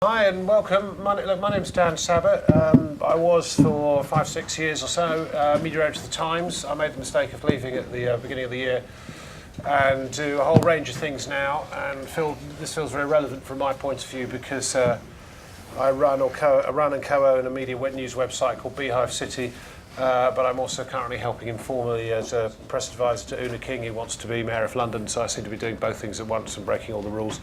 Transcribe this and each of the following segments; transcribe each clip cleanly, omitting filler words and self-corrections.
Hi and welcome. My name's Dan Sabat. I was for 5-6 years or so media editor of the Times. I made the mistake of leaving at the beginning of the year and do a whole range of things now. And this feels very relevant from my point of view because I run and co-own a media news website called Beehive City. But I'm also currently helping informally as a press advisor to Una King, who wants to be Mayor of London. So I seem to be doing both things at once and breaking all the rules.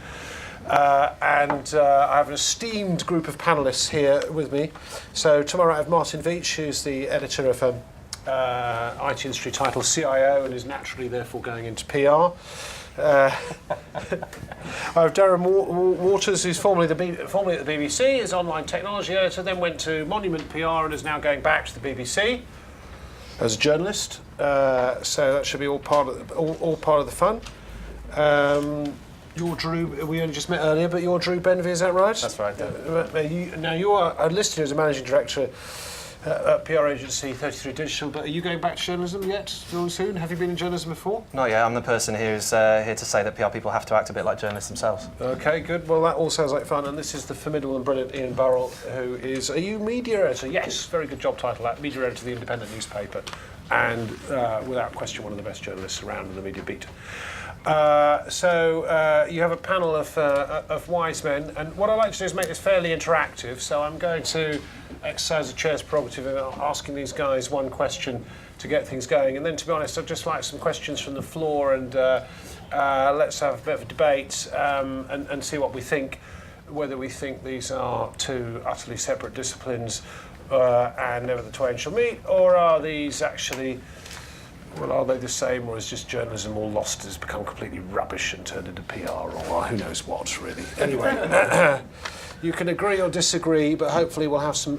And I have an esteemed group of panellists here with me. So tomorrow I have Martin Veitch, who's the editor of IT industry title CIO and is naturally therefore going into PR. I have Darren Waters, who's formerly at the BBC, is online technology editor, then went to Monument PR and is now going back to the BBC as a journalist. So that should be all part of the fun. You're Drew, we only just met earlier, but you're Drew Benvey, is that right? That's right. You are listed as a managing director at PR agency 33 Digital, but are you going back to journalism yet, soon? Have you been in journalism before? Not yet. I'm the person who's here to say that PR people have to act a bit like journalists themselves. Okay, good. Well, that all sounds like fun, and this is the formidable and brilliant Ian Burrell, who is... Are you media editor? Yes, very good job title, that. Media editor of the Independent newspaper, and without question one of the best journalists around in the media beat. So you have a panel of wise men, and what I'd like to do is make this fairly interactive. So I'm going to exercise the chair's prerogative of asking these guys one question to get things going, and then, to be honest, I'd just like some questions from the floor, and let's have a bit of a debate and see what we think, whether we think these are two utterly separate disciplines and never the twain shall meet, or are these actually... Well, are they the same, or is just journalism all lost, has become completely rubbish and turned into PR, or who knows what, really? Anyway, you can agree or disagree, but hopefully we'll have some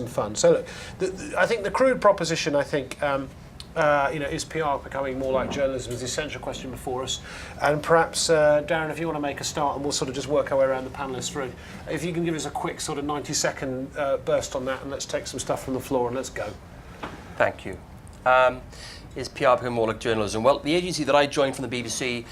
fun. So, look, I think the crude proposition, is PR becoming more like journalism, is the essential question before us. And perhaps, Darren, if you want to make a start, and we'll sort of just work our way around the panellists through. If you can give us a quick sort of 90-second burst on that, and let's take some stuff from the floor and let's go. Thank you. Is PR becoming more like journalism? Well, the agency that I joined from the BBC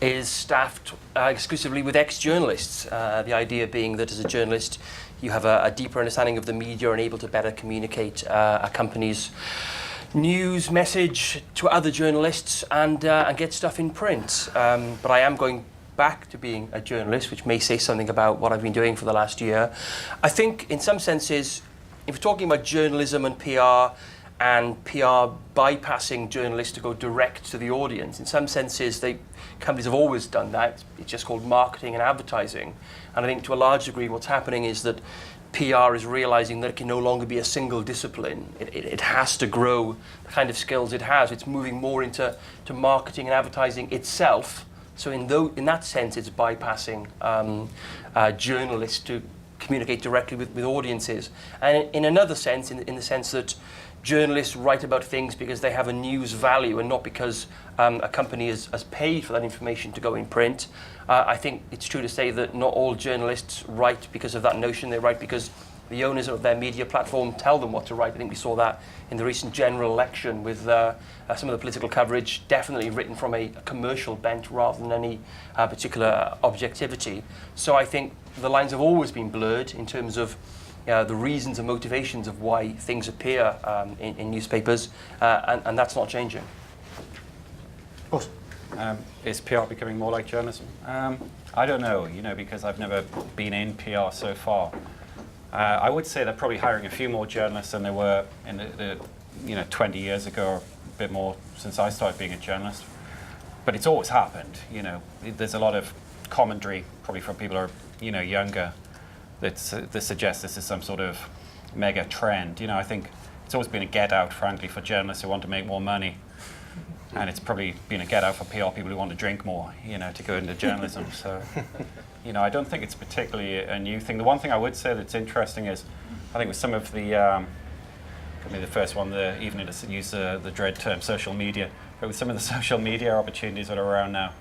is staffed exclusively with ex-journalists. The idea being that as a journalist, you have a deeper understanding of the media and able to better communicate a company's news message to other journalists and get stuff in print. But I am going back to being a journalist, which may say something about what I've been doing for the last year. I think, in some senses, if we're talking about journalism and PR bypassing journalists to go direct to the audience. In some senses, companies have always done that. It's just called marketing and advertising. And I think to a large degree what's happening is that PR is realizing that it can no longer be a single discipline. It has to grow the kind of skills it has. It's moving more into marketing and advertising itself. So in that sense, it's bypassing journalists to communicate directly with audiences. And in another sense, in the sense that journalists write about things because they have a news value and not because a company has paid for that information to go in print. I think it's true to say that not all journalists write because of that notion. They write because the owners of their media platform tell them what to write. I think we saw that in the recent general election with some of the political coverage definitely written from a commercial bent rather than any particular objectivity. So I think the lines have always been blurred in terms of the reasons and motivations of why things appear in newspapers, and that's not changing. Is PR becoming more like journalism? I don't know, because I've never been in PR so far. I would say they're probably hiring a few more journalists than they were in the 20 years ago, or a bit more since I started being a journalist. But it's always happened, There's a lot of commentary, probably from people who are, younger, that suggests this is some sort of mega trend. I think it's always been a get out, frankly, for journalists who want to make more money. And it's probably been a get out for PR people who want to drink more, to go into journalism. So, I don't think it's particularly a new thing. The one thing I would say that's interesting is, I think with some of the, could be the first one, even to use the dread term social media, but with some of the social media opportunities that are around now,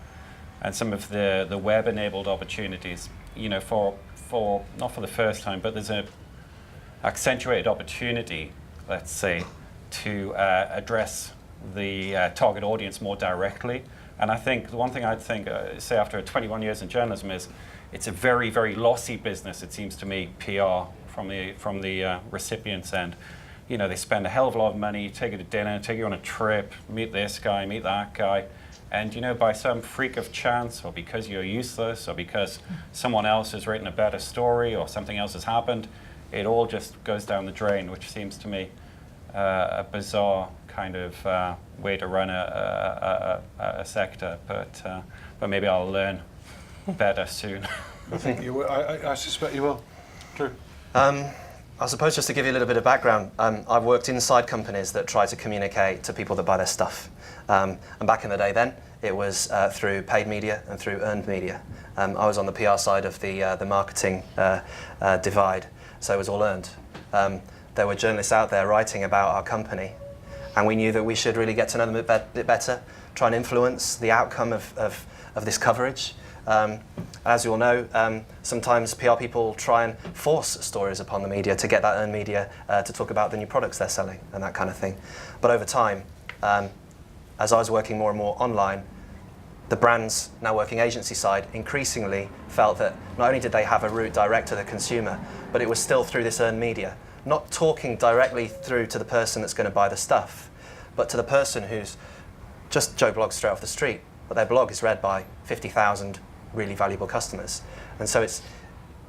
and some of the web-enabled opportunities, for not for the first time, but there's an accentuated opportunity, let's say, to address the target audience more directly And I think the one thing I'd say after 21 years in journalism is it's a very, very lossy business, it seems to me, PR from the recipient's end. You know, they spend a hell of a lot of money, take you to dinner, take you on a trip, meet this guy, meet that guy. And, you know, by some freak of chance, or because you're useless, or because someone else has written a better story, or something else has happened, it all just goes down the drain, which seems to me a bizarre kind of way to run a sector. But maybe I'll learn better soon. I think you will. I suspect you will. True. I suppose just to give you a little bit of background, I've worked inside companies that try to communicate to people that buy their stuff. And back in the day then, it was through paid media and through earned media. I was on the PR side of the marketing divide, so it was all earned. There were journalists out there writing about our company, and we knew that we should really get to know them a bit better, try and influence the outcome of this coverage. As you all know, sometimes PR people try and force stories upon the media to get that earned media to talk about the new products they're selling and that kind of thing. But over time, as I was working more and more online, the brands, now working agency side, increasingly felt that not only did they have a route direct to the consumer, but it was still through this earned media. Not talking directly through to the person that's going to buy the stuff, but to the person who's just Joe Blogs straight off the street, but their blog is read by 50,000 really valuable customers. And so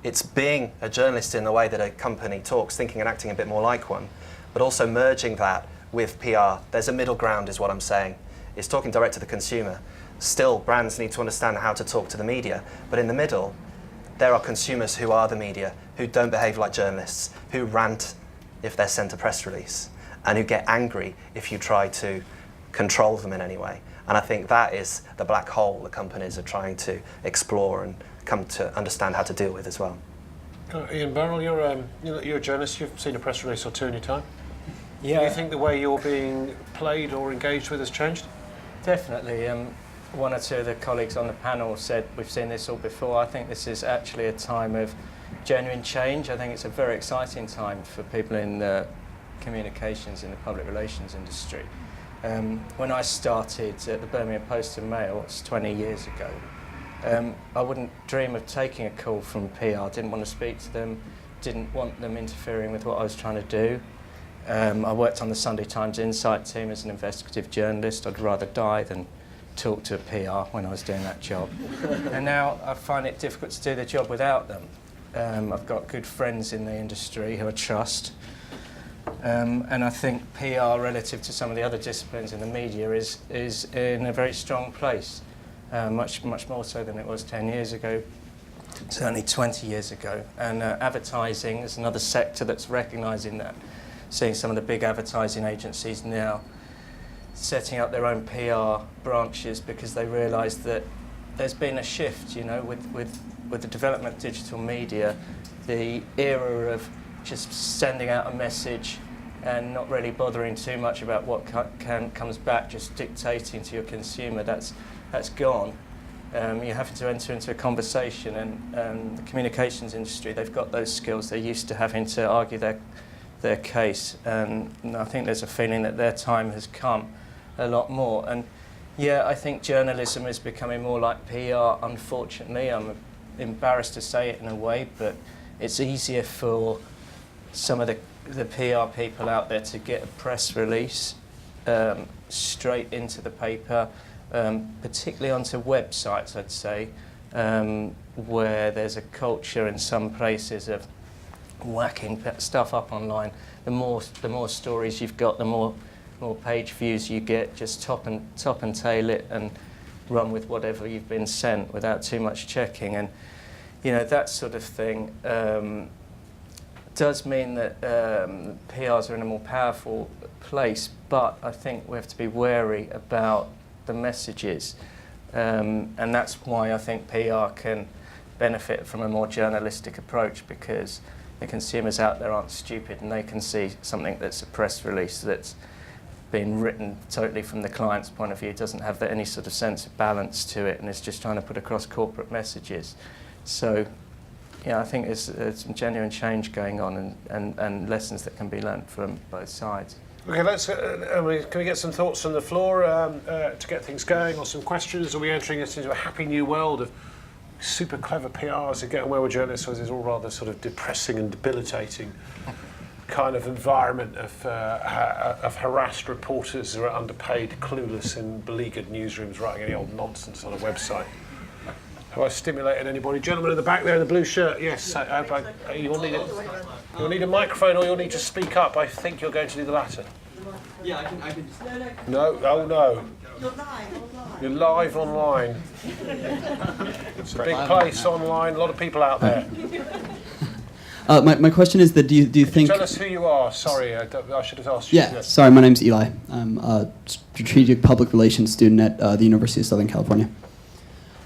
it's being a journalist in the way that a company talks, thinking and acting a bit more like one, but also merging that with PR. There's a middle ground is what I'm saying. It's talking direct to the consumer. Still, brands need to understand how to talk to the media, but in the middle, there are consumers who are the media, who don't behave like journalists, who rant if they're sent a press release, and who get angry if you try to control them in any way. And I think that is the black hole that companies are trying to explore and come to understand how to deal with as well. Ian Burrell, you're a journalist. You've seen a press release or two in your time. Yeah. Do you think the way you're being played or engaged with has changed? Definitely. One or two of the colleagues on the panel said we've seen this all before. I think this is actually a time of genuine change. I think it's a very exciting time for people in the communications in the public relations industry. When I started at the Birmingham Post and Mail, it's 20 years ago, I wouldn't dream of taking a call from PR. Didn't want to speak to them, didn't want them interfering with what I was trying to do. I worked on the Sunday Times Insight team as an investigative journalist. I'd rather die than talk to a PR when I was doing that job. And now I find it difficult to do the job without them. I've got good friends in the industry who I trust. And I think PR, relative to some of the other disciplines in the media, is in a very strong place, much more so than it was 10 years ago, certainly 20 years ago. And advertising is another sector that's recognising that. Seeing some of the big advertising agencies now setting up their own PR branches because they realise that there's been a shift, you know, with the development of digital media, the era of just sending out a message and not really bothering too much about what comes back, just dictating to your consumer, that's gone. You're having to enter into a conversation, and the communications industry, they've got those skills. They're used to having to argue their case, and I think there's a feeling that their time has come a lot more. And yeah, I think journalism is becoming more like PR, unfortunately. I'm embarrassed to say it in a way, but it's easier for some of the PR people out there to get a press release straight into the paper, particularly onto websites, I'd say, where there's a culture in some places of whacking stuff up online. The more stories you've got, the more page views you get. Just top and tail it and run with whatever you've been sent without too much checking. And you know, that sort of thing does mean that PRs are in a more powerful place, but I think we have to be wary about the messages, and that's why I think PR can benefit from a more journalistic approach, because the consumers out there aren't stupid and they can see something that's a press release that's been written totally from the client's point of view, doesn't have any sort of sense of balance to it, and it's just trying to put across corporate messages. So yeah, I think there's some genuine change going on, and lessons that can be learnt from both sides. Okay, can we get some thoughts from the floor to get things going, or some questions? Are we entering us into a happy new world of super clever PRs and getting well with journalists, or is it all rather sort of depressing and debilitating kind of environment of harassed reporters who are underpaid, clueless, in beleaguered newsrooms writing any old nonsense on a website? Have I stimulated anybody? Gentleman in the back there in the blue shirt, yes. You'll need a microphone, or you'll need to speak up. I think you're going to do the latter. Yeah, I can just... No? Oh, no. You're live. You're live online. It's a big place online, a lot of people out there. My question is that do you think... Tell us who you are. Sorry, I should have asked you. Yeah, Yes. sorry, my name's Eli. I'm a strategic public relations student at the University of Southern California.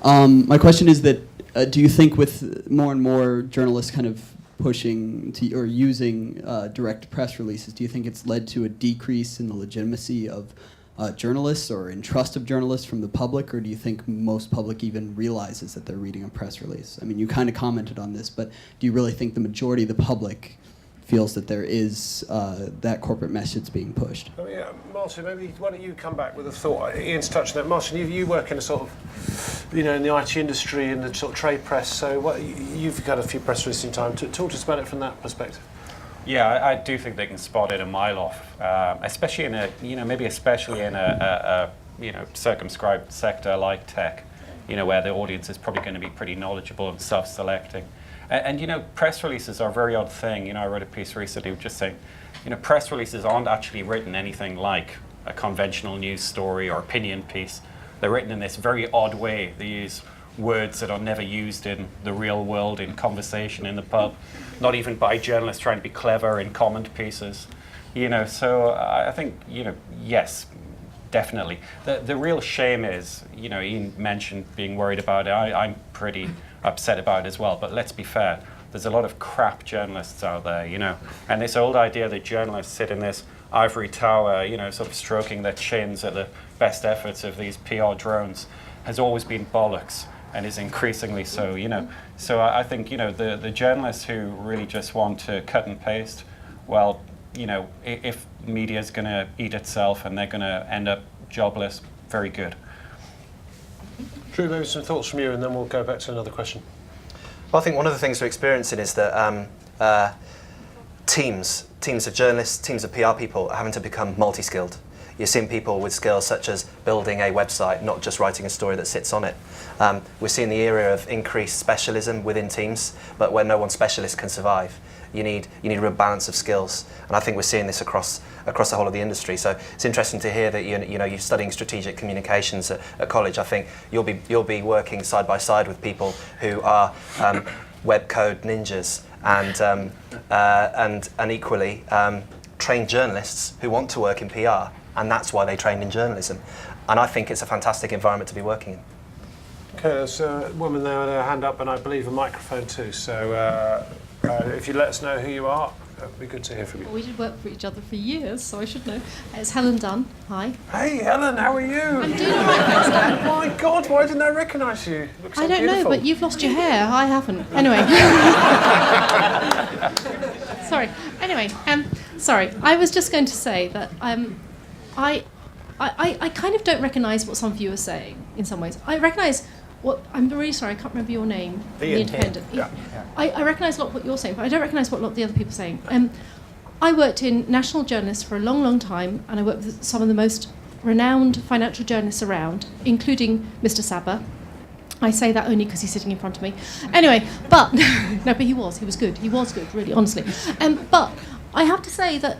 My question is that do you think with more and more journalists kind of pushing to, or using direct press releases, do you think it's led to a decrease in the legitimacy of journalists or in trust of journalists from the public, or do you think most public even realizes that they're reading a press release? I mean, you kind of commented on this, but do you really think the majority of the public feels that there is that corporate message being pushed? Oh, yeah. Martin, maybe why don't you come back with a thought? Ian's touched on that. Martin, you work in a sort of, in the IT industry and the sort of trade press, so you've got a few press releases in time. Talk to us about it from that perspective. Yeah, I do think they can spot it a mile off, especially in especially in a circumscribed sector like tech, where the audience is probably going to be pretty knowledgeable and self-selecting. And press releases are a very odd thing. I wrote a piece recently just saying, press releases aren't actually written anything like a conventional news story or opinion piece. They're written in this very odd way. They use words that are never used in the real world, in conversation, in the pub, not even by journalists trying to be clever in comment pieces. So I think, yes, definitely. The real shame is, Ian mentioned being worried about it. I'm pretty upset about it as well, but let's be fair. There's a lot of crap journalists out there, and this old idea that journalists sit in this ivory tower, sort of stroking their chins at the best efforts of these PR drones has always been bollocks and is increasingly so, So I think, the journalists who really just want to cut and paste, well, if media is going to eat itself and they're going to end up jobless, very good. Drew, maybe some thoughts from you, and then we'll go back to another question. Well, I think one of the things we're experiencing is that teams of journalists, teams of PR people are having to become multi-skilled. You're seeing people with skills such as building a website, not just writing a story that sits on it. We're seeing the era of increased specialism within teams, but where no one specialist can survive. You need a real balance of skills, and I think we're seeing this across the whole of the industry. So it's interesting to hear that you're studying strategic communications at college. I think you'll be working side by side with people who are web code ninjas and equally trained journalists who want to work in PR, and that's why they trained in journalism. And I think it's a fantastic environment to be working in. Okay, there's a woman there with her hand up, and I believe a microphone too. So if you let us know who you are, it'd be good to hear from you. We did work for each other for years, so I should know. It's Helen Dunn. Hi. Hey, Helen, how are you? I'm doing all right, thanks, Dan. Oh my God, why didn't I recognise you? You look so I don't beautiful. know, but you've lost your hair. I haven't. Anyway. Sorry. Anyway, sorry. I was just going to say that I kind of don't recognise what some of you are saying in some ways. I recognise what, I'm really sorry, I can't remember your name. The Independent. Yeah. I recognise a lot what you're saying, but I don't recognise what a lot of the other people are saying. I worked in national journalists for a long, long time, and I worked with some of the most renowned financial journalists around, including Mr. Saber. I say that only because he's sitting in front of me. Anyway, but no, but he was good. He was good, really, honestly. But I have to say that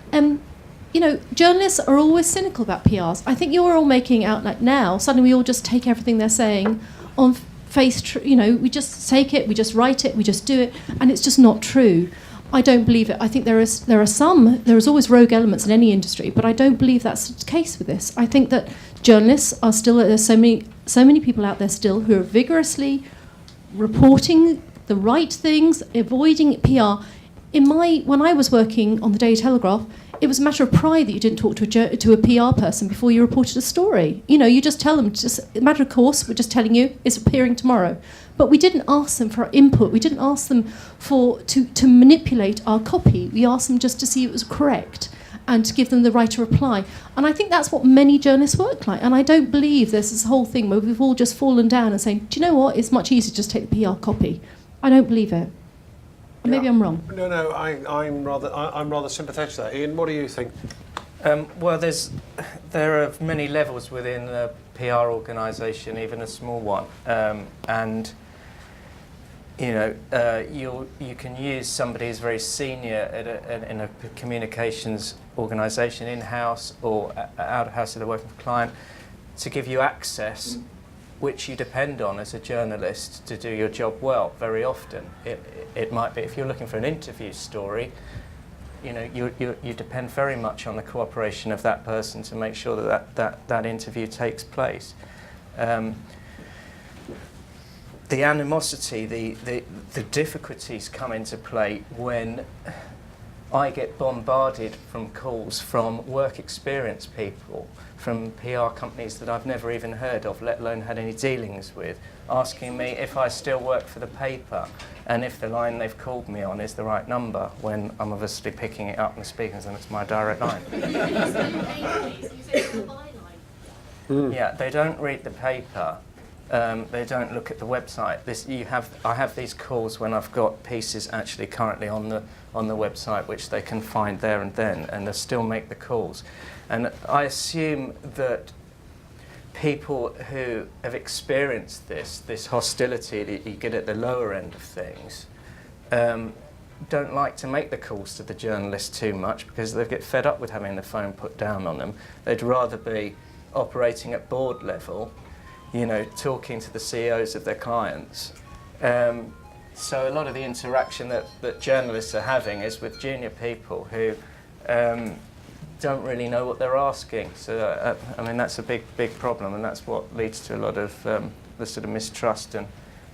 journalists are always cynical about PRs. I think you're all making out like now suddenly we all just take everything they're saying on face. We just take it, we just write it, we just do it, and it's just not true. I don't believe it. I think there is always rogue elements in any industry, but I don't believe that's the case with this. I think that journalists are still, there's so many people out there still who are vigorously reporting the right things, avoiding PR. When I was working on the Daily Telegraph, it was a matter of pride that you didn't talk to a PR person before you reported a story. You just tell them, just a matter of course, we're just telling you it's appearing tomorrow. But we didn't ask them for input. We didn't ask them to manipulate our copy. We asked them just to see it was correct. and to give them the right to reply. And I think that's what many journalists work like. And I don't believe there's this whole thing where we've all just fallen down and saying, do you know what, it's much easier to just take the PR copy. I don't believe it. Maybe I'm wrong. No, I'm rather sympathetic to that. Ian, what do you think? Well, there are many levels within a PR organisation, even a small one, and you can use somebody who's very senior in a communications organisation, in-house or out-of-house if they're working for a client, to give you access, which you depend on as a journalist to do your job well. Very often, it might be if you're looking for an interview story. You depend very much on the cooperation of that person to make sure that interview takes place. The animosity, the difficulties come into play when I get bombarded from calls from work experience people, from PR companies that I've never even heard of, let alone had any dealings with, asking me if I still work for the paper and if the line they've called me on is the right number, when I'm obviously picking it up and speaking to them, it's my direct line. Yeah, they don't read the paper. They don't look at the website. I have these calls when I've got pieces actually currently on the website which they can find there and then, and they still make the calls. And I assume that people who have experienced this hostility that you get at the lower end of things, don't like to make the calls to the journalists too much because they get fed up with having the phone put down on them. They'd rather be operating at board level, talking to the CEOs of their clients. So a lot of the interaction that journalists are having is with junior people who don't really know what they're asking. So, that's a big problem, and that's what leads to a lot of the sort of mistrust and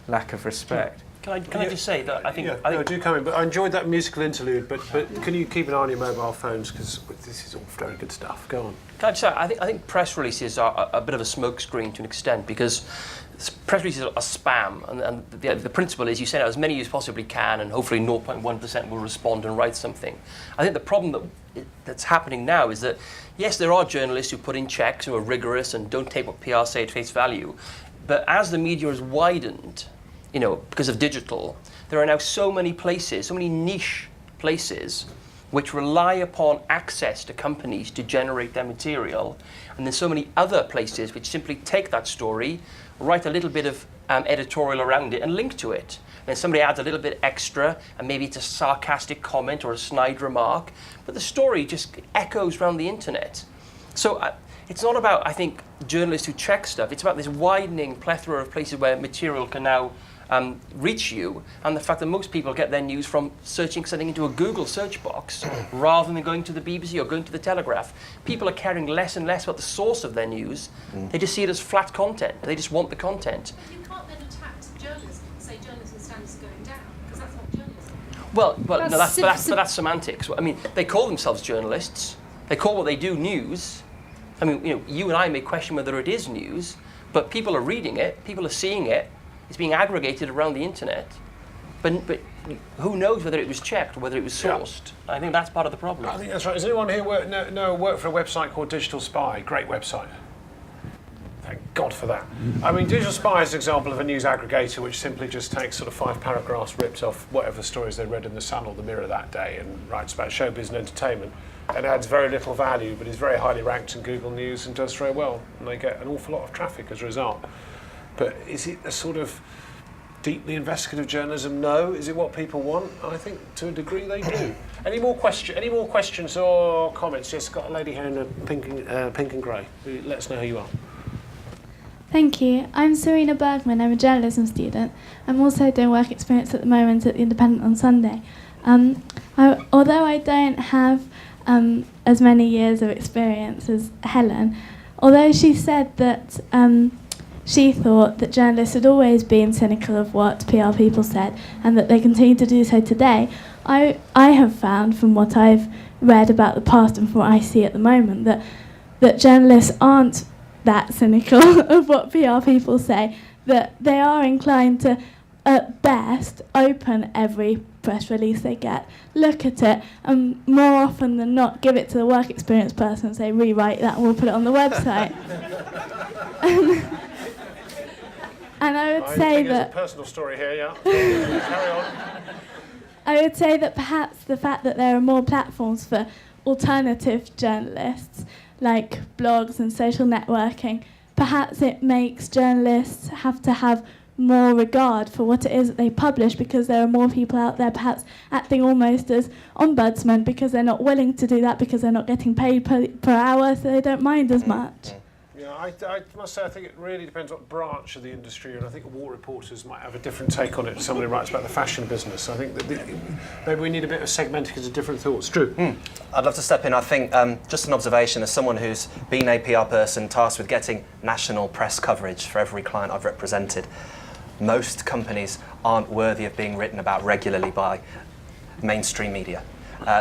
lack of respect. Can I just say that I think... No, do come in, but I enjoyed that musical interlude, but can you keep an eye on your mobile phones, because this is all very good stuff. Go on. Can I just say, I think press releases are a bit of a smokescreen to an extent, because press releases are spam, and the principle is you send out as many as you possibly can, and hopefully 0.1% will respond and write something. I think the problem that's happening now is that, yes, there are journalists who put in checks, who are rigorous and don't take what PR say at face value, but as the media has widened, because of digital, there are now so many places, so many niche places, which rely upon access to companies to generate their material, and then so many other places which simply take that story, write a little bit of editorial around it and link to it. Then somebody adds a little bit extra, and maybe it's a sarcastic comment or a snide remark, but the story just echoes around the internet. So it's not about, I think, journalists who check stuff, it's about this widening plethora of places where material can now reach you, and the fact that most people get their news from searching something into a Google search box rather than going to the BBC or going to the Telegraph. People are caring less and less about the source of their news. They just see it as flat content. They just want the content. But you can't then attack journalism and say journalism standards are going down, because that's not journalism. Well, that's semantics. I mean, they call themselves journalists. They call what they do news. I mean, you and I may question whether it is news, but people are reading it, people are seeing it. It's being aggregated around the internet, but who knows whether it was checked or whether it was sourced? Yeah. I think that's part of the problem. I think that's right. Is anyone here work for a website called Digital Spy? Great website. Thank God for that. I mean, Digital Spy is an example of a news aggregator which simply just takes sort of 5 paragraphs ripped off whatever stories they read in the Sun or the Mirror that day and writes about showbiz and entertainment, and adds very little value, but is very highly ranked in Google News and does very well, and they get an awful lot of traffic as a result. But is it a sort of deeply investigative journalism? No. Is it what people want? I think to a degree they do. Any more questions or comments? Yes, got a lady here in a pink and grey. Let us know who you are. Thank you. I'm Serena Bergman. I'm a journalism student. I'm also doing work experience at the moment at the Independent on Sunday. Although I don't have as many years of experience as Helen, although she said that she thought that journalists had always been cynical of what PR people said and that they continue to do so today, I have found from what I've read about the past and from what I see at the moment that journalists aren't that cynical of what PR people say, that they are inclined to at best, open every press release they get, look at it, and more often than not, give it to the work experience person and say, rewrite that, and we'll put it on the website. And I would say there's that a personal story here, yeah. Carry on. I would say that perhaps the fact that there are more platforms for alternative journalists, like blogs and social networking, perhaps it makes journalists have to have more regard for what it is that they publish, because there are more people out there perhaps acting almost as ombudsmen, because they're not willing to do that because they're not getting paid per hour, so they don't mind as much. Yeah, I must say I think it really depends what branch of the industry, and I think war reporters might have a different take on it to somebody who writes about the fashion business. I think that maybe we need a bit of segmenting because of different thoughts. Drew? I'd love to step in. I think just an observation as someone who's been a PR person tasked with getting national press coverage for every client I've represented. Most companies aren't worthy of being written about regularly by mainstream media.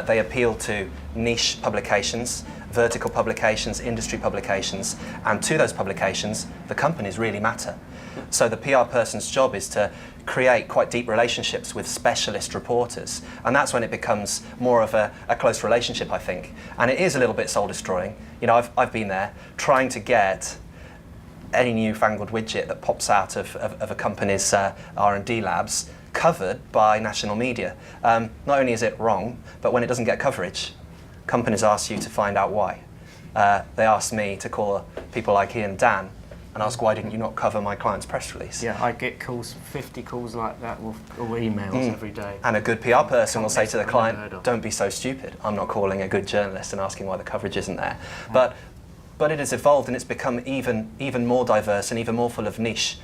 They appeal to niche publications, vertical publications, industry publications, and to those publications, the companies really matter. So the PR person's job is to create quite deep relationships with specialist reporters, and that's when it becomes more of a close relationship, I think. And it is a little bit soul-destroying. You know, I've been there trying to get any newfangled widget that pops out of a company's R&D labs covered by national media. Not only is it wrong, but when it doesn't get coverage, companies ask you to find out why. They asked me to call people like Ian and Dan and ask, why didn't you not cover my client's press release? Yeah, I get calls, 50 calls like that, or emails every day. And a good PR person will say to the client, don't be so stupid. I'm not calling a good journalist and asking why the coverage isn't there. But it has evolved and it's become even more diverse and even more full of niche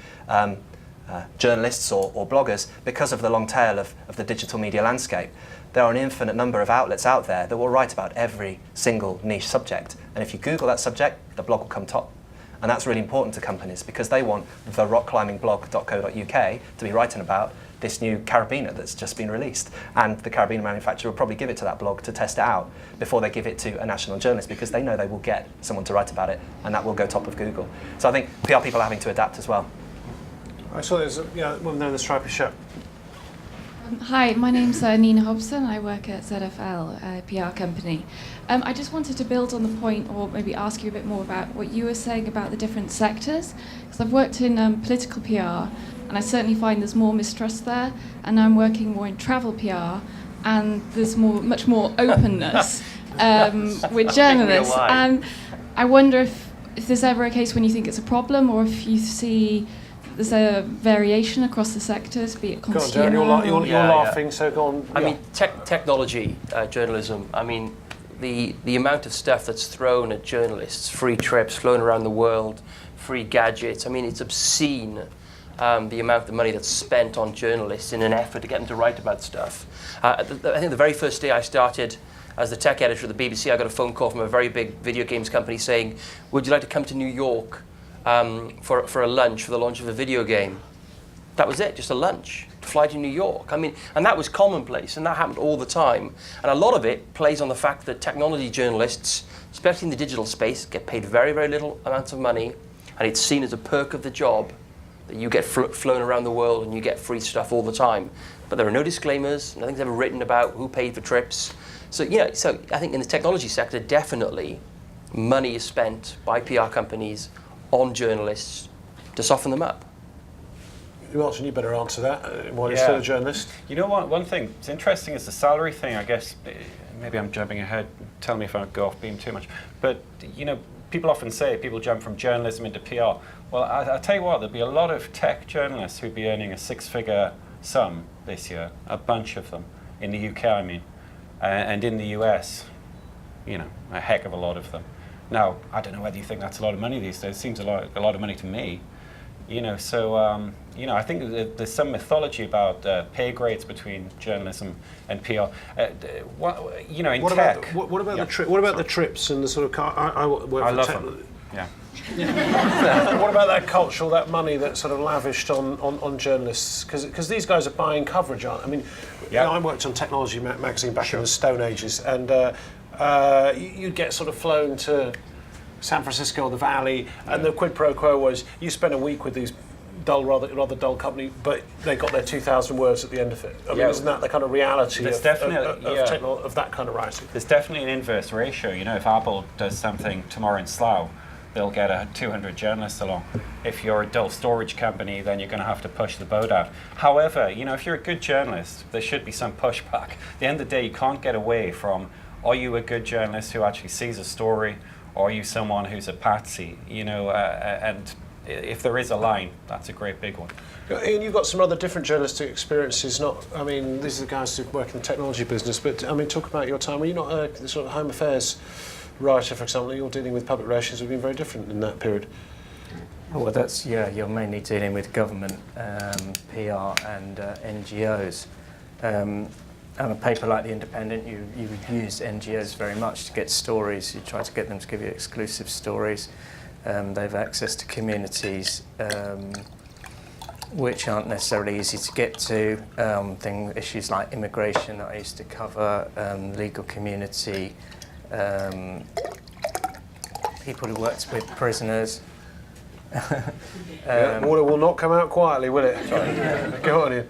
journalists or bloggers because of the long tail of the digital media landscape. There are an infinite number of outlets out there that will write about every single niche subject. And if you Google that subject, the blog will come top. And that's really important to companies because they want the rockclimbingblog.co.uk to be writing about this new carabiner that's just been released. And the carabiner manufacturer will probably give it to that blog to test it out before they give it to a national journalist because they know they will get someone to write about it and that will go top of Google. So I think PR people are having to adapt as well. I saw there's a woman there in the striped shirt. Hi, my name's Nina Hobson. I work at ZFL, a PR company. I just wanted to build on the point, or maybe ask you a bit more about what you were saying about the different sectors. Because I've worked in political PR, and I certainly find there's more mistrust there. And now I'm working more in travel PR, and there's much more openness with journalists. And I wonder if there's ever a case when you think it's a problem, or if you see there's a variation across the sectors, be it consumer. Go on, Darren, you're laughing, so go on. I mean, technology journalism, I mean, the amount of stuff that's thrown at journalists, free trips flown around the world, free gadgets, I mean, it's obscene, the amount of money that's spent on journalists in an effort to get them to write about stuff. I think the very first day I started as the tech editor of the BBC, I got a phone call from a very big video games company saying, would you like to come to New York for a lunch, for the launch of a video game? That was it, just a lunch, to fly to New York. I mean, and that was commonplace, and that happened all the time. And a lot of it plays on the fact that technology journalists, especially in the digital space, get paid very, very little amounts of money, and it's seen as a perk of the job that you get flown around the world and you get free stuff all the time. But there are no disclaimers, nothing's ever written about who paid for trips. So, so I think in the technology sector, definitely money is spent by PR companies on journalists to soften them up. Watson, you better answer that while you're still a journalist. You know what? One thing that's interesting is the salary thing. I guess maybe I'm jumping ahead. Tell me if I go off beam too much. But people often say people jump from journalism into PR. Well, I'll tell you what. There'll be a lot of tech journalists who'd be earning a six-figure sum this year. A bunch of them in the UK, I mean, and in the US, a heck of a lot of them. Now, I don't know whether you think that's a lot of money these days. It seems a lot of money to me. I think there's some mythology about pay grades between journalism and PR. In tech. What about the trips and the sort of car? I love them. Yeah. What about that culture, that money that's sort of lavished on journalists? Because these guys are buying coverage, aren't? I mean, I worked on Technology magazine back in the Stone Ages, and you'd get sort of flown to San Francisco or the Valley, and the quid pro quo was you spend a week with these dull, rather dull company, but they got their 2,000 words at the end of it. I mean, Yeah. isn't that the kind of reality There's of definitely- of that kind of writing? There's definitely an inverse ratio. You know, if Apple does something tomorrow in Slough, they'll get 200 journalists along. If you're a dull storage company, then you're going to have to push the boat out. However, you know, if you're a good journalist, there should be some pushback. At the end of the day, you can't get away from, are you a good journalist who actually sees a story, or are you someone who's a patsy? You know, and if there is a line, that's a great big one. Ian, you've got some other different journalistic experiences. I mean, these are the guys who work in the technology business, but I mean, talk about your time. Were you not a sort of home affairs writer, for example? You're dealing with public relations. Would have been very different in that period. Well, that's, you're mainly dealing with government, PR and NGOs. On a paper like The Independent, you use NGOs very much to get stories. You try to get them to give you exclusive stories. They have access to communities which aren't necessarily easy to get to. Issues like immigration that I used to cover, legal community, people who worked with prisoners. Water will not come out quietly, will it? Go on, Ian.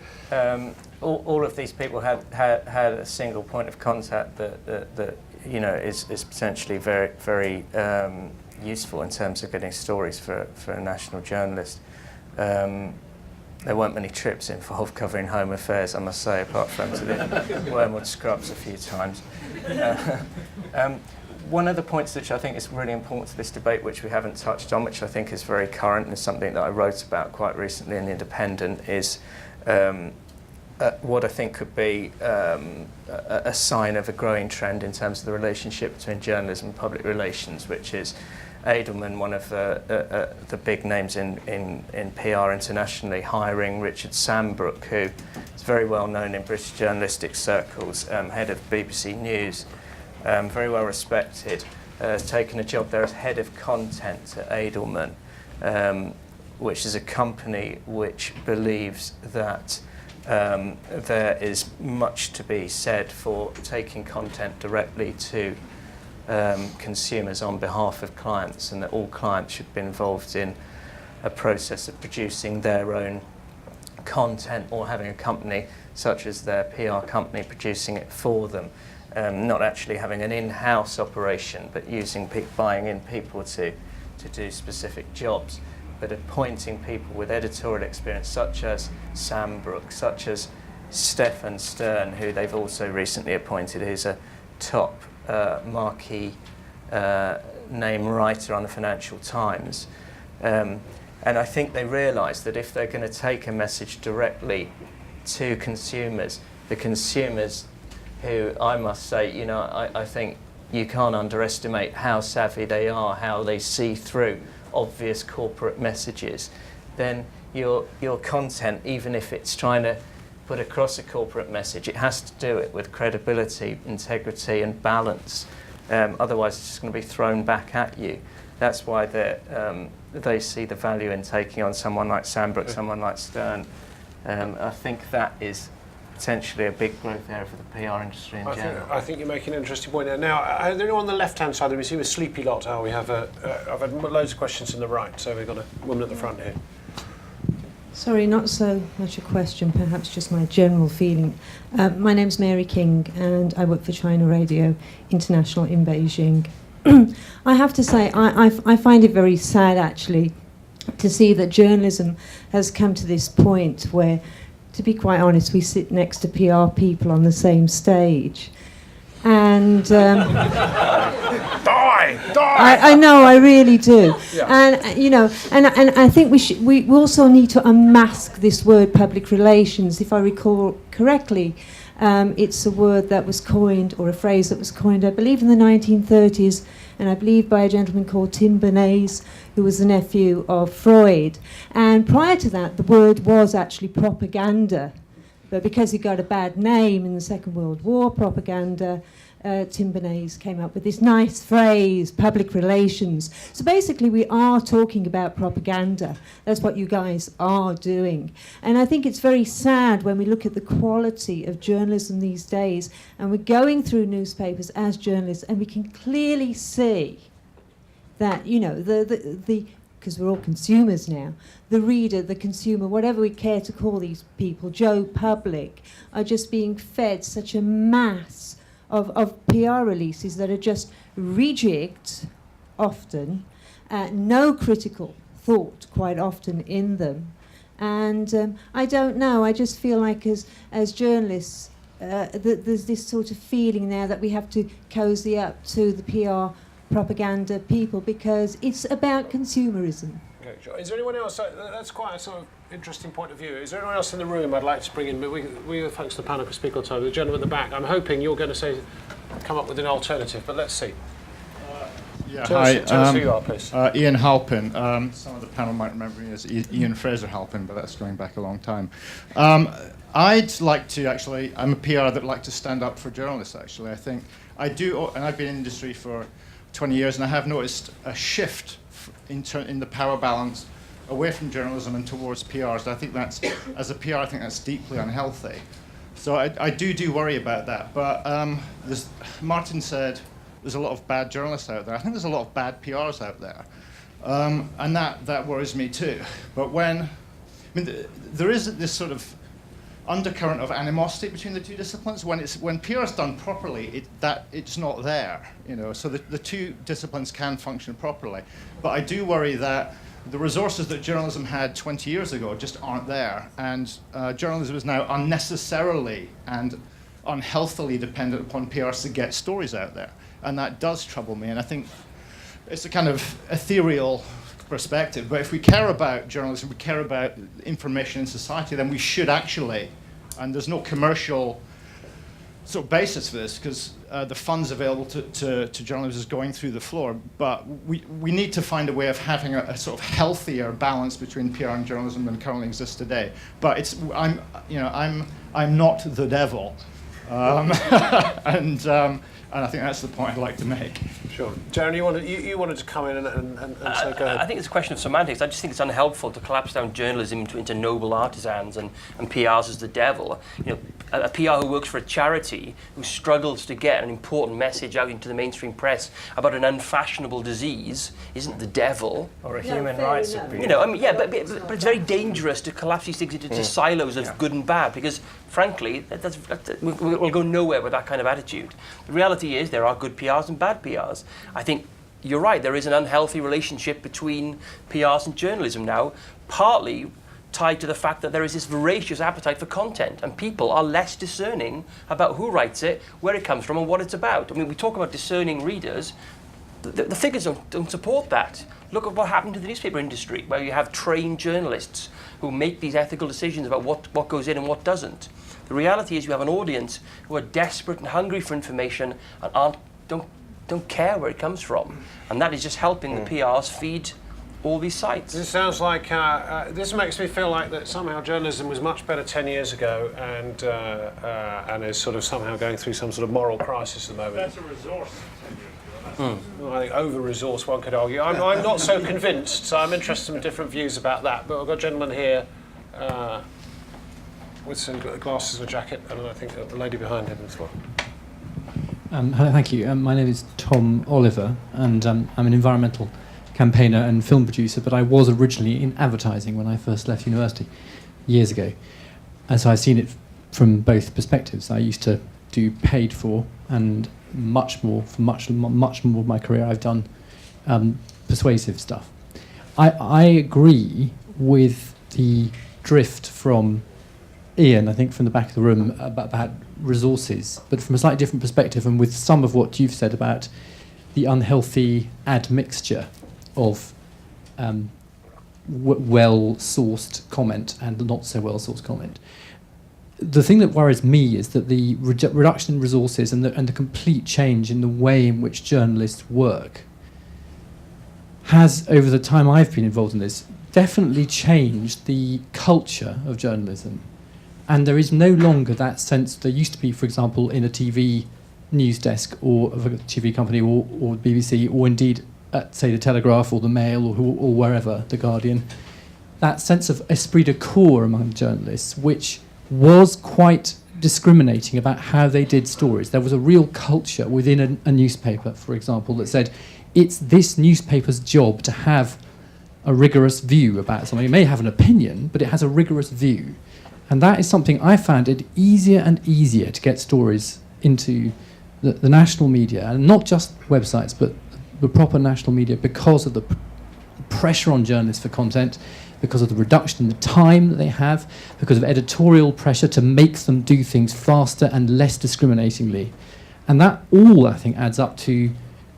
All of these people had a single point of contact that you know is potentially very, very useful in terms of getting stories for a national journalist. There weren't many trips involved covering home affairs, I must say, apart from to the Wormwood Scrubs a few times. One of the points which I think is really important to this debate, which we haven't touched on, which I think is very current and something that I wrote about quite recently in The Independent, is what I think could be a sign of a growing trend in terms of the relationship between journalism and public relations, which is Edelman, one of the big names in PR internationally, hiring Richard Sambrook, who is very well known in British journalistic circles, head of BBC News, very well respected, has taken a job there as head of content at Edelman, which is a company which believes that there is much to be said for taking content directly to consumers on behalf of clients, and that all clients should be involved in a process of producing their own content or having a company such as their PR company producing it for them, not actually having an in-house operation but buying in people to do specific jobs, but appointing people with editorial experience such as Sambrook, such as Stefan Stern, who they've also recently appointed, who's a top marquee name writer on the Financial Times. And I think they realise that if they're going to take a message directly to consumers, the consumers who, I must say, you know, I think you can't underestimate how savvy they are, how they see through obvious corporate messages, then your content, even if it's trying to put across a corporate message, it has to do it with credibility, integrity and balance. Otherwise it's just going to be thrown back at you. That's why they see the value in taking on someone like Sambrook, someone like Stern. I think that is potentially a big growth area for the PR industry in general. I think you're making an interesting point there. Now, are there anyone on the left-hand side? We see a sleepy lot. We have I've had loads of questions on the right, so we've got a woman at the front here. Sorry, not so much a question, perhaps just my general feeling. My name's Mary King, and I work for China Radio International in Beijing. I have to say, I find it very sad, actually, to see that journalism has come to this point where, to be quite honest, we sit next to PR people on the same stage. And I know, I really do. Yeah. And you know, and I think we also need to unmask this word public relations. If I recall correctly, it's a word that was coined, or a phrase that was coined, I believe, in the 1930s, and I believe by a gentleman called Tim Bernays, who was the nephew of Freud. And prior to that, the word was actually propaganda. But because it got a bad name in the Second World War, propaganda, Tim Bernays came up with this nice phrase, public relations. So basically we are talking about propaganda. That's what you guys are doing. And I think it's very sad when we look at the quality of journalism these days, and we're going through newspapers as journalists, and we can clearly see that, you know, the because we're all consumers now, the reader, the consumer, whatever we care to call these people, Joe Public, are just being fed such a mass of PR releases that are just rejigged often, no critical thought quite often in them. And I don't know, I just feel like as journalists, there's this sort of feeling now that we have to cozy up to the PR propaganda people because it's about consumerism. Okay, sure. Is there anyone else? That's quite a sort of interesting point of view. Is there anyone else in the room I'd like to bring in? But we thanks to the panel, can speak all the time. The gentleman at the back, I'm hoping you're going to come up with an alternative, but let's see. Tell us who you are, please. Ian Halpin. Some of the panel might remember me as Ian Fraser Halpin, but that's going back a long time. I'd like to actually, I'm a PR that like to stand up for journalists, actually. I think I do, and I've been in industry for 20 years, and I have noticed a shift in the power balance away from journalism and towards PRs. And I think that's, as a PR, I think that's deeply unhealthy. So I do worry about that. But Martin said, there's a lot of bad journalists out there. I think there's a lot of bad PRs out there. And that worries me too. But there is this sort of undercurrent of animosity between the two disciplines. When PR is done properly, it's not there. So the two disciplines can function properly. But I do worry that the resources that journalism had 20 years ago just aren't there. And journalism is now unnecessarily and unhealthily dependent upon PRs to get stories out there. And that does trouble me, and I think it's a kind of ethereal perspective. But if we care about journalism, we care about information in society, then we should actually, and there's no commercial sort of basis for this, because the funds available to journalists is going through the floor. But we need to find a way of having a sort of healthier balance between PR and journalism than currently exists today. But I'm not the devil, and I think that's the point I'd like to make. Sure. Darren, you wanted to come in and say, go ahead. I think it's a question of semantics. I just think it's unhelpful to collapse down journalism into noble artisans and PRs as the devil. A PR who works for a charity who struggles to get an important message out into the mainstream press about an unfashionable disease isn't the devil. Or a human rights abuse. But it's very dangerous to collapse these things into silos of good and bad, because frankly, we'll go nowhere with that kind of attitude. The reality is there are good PRs and bad PRs. I think you're right, there is an unhealthy relationship between PRs and journalism now, partly tied to the fact that there is this voracious appetite for content, and people are less discerning about who writes it, where it comes from, and what it's about. I mean, we talk about discerning readers. The figures don't support that. Look at what happened to the newspaper industry, where you have trained journalists who make these ethical decisions about what goes in and what doesn't. The reality is you have an audience who are desperate and hungry for information and don't care where it comes from. And that is just helping the PRs feed all these sites. This sounds like, this makes me feel like that somehow journalism was much better 10 years ago and is sort of somehow going through some sort of moral crisis at the moment. That's a resource. Well, I think over-resourced, one could argue. I'm not so convinced, so I'm interested in different views about that. But I've got a gentleman here with some glasses and a jacket, and I think a lady behind him as well. Hello, thank you. My name is Tom Oliver, and I'm an environmental campaigner and film producer, but I was originally in advertising when I first left university years ago. And so I've seen it from both perspectives. I used to do paid for, and much more of my career I've done persuasive stuff. I agree with the drift from Ian, I think from the back of the room, about resources, but from a slightly different perspective, and with some of what you've said about the unhealthy admixture of well-sourced comment and not so well-sourced comment. The thing that worries me is that the reduction in resources and the complete change in the way in which journalists work has, over the time I've been involved in this, definitely changed the culture of journalism. And there is no longer that sense there used to be, for example, in a TV news desk or of a TV company or BBC, or indeed at, say, the Telegraph or the Mail or wherever, the Guardian, that sense of esprit de corps among journalists, which was quite discriminating about how they did stories. There was a real culture within a newspaper, for example, that said it's this newspaper's job to have a rigorous view about something. It may have an opinion, but it has a rigorous view. And that is something I found it easier and easier to get stories into the national media, and not just websites, but the proper national media, because of the pressure on journalists for content, because of the reduction in the time that they have, because of editorial pressure to make them do things faster and less discriminatingly. And that all, I think, adds up to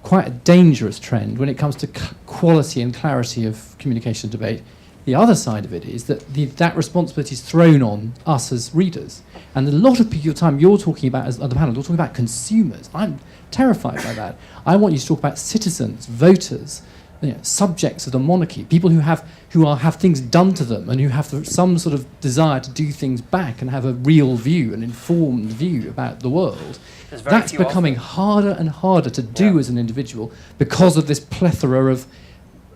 quite a dangerous trend when it comes to quality and clarity of communication debate. The other side of it is that that responsibility is thrown on us as readers. And a lot of your time you're talking about, as on the panel, you're talking about consumers. I'm terrified by that. I want you to talk about citizens, voters, subjects of the monarchy, people who have things done to them and who have some sort of desire to do things back and have a real view, an informed view about the world. That's becoming harder and harder to do as an individual because of this plethora of,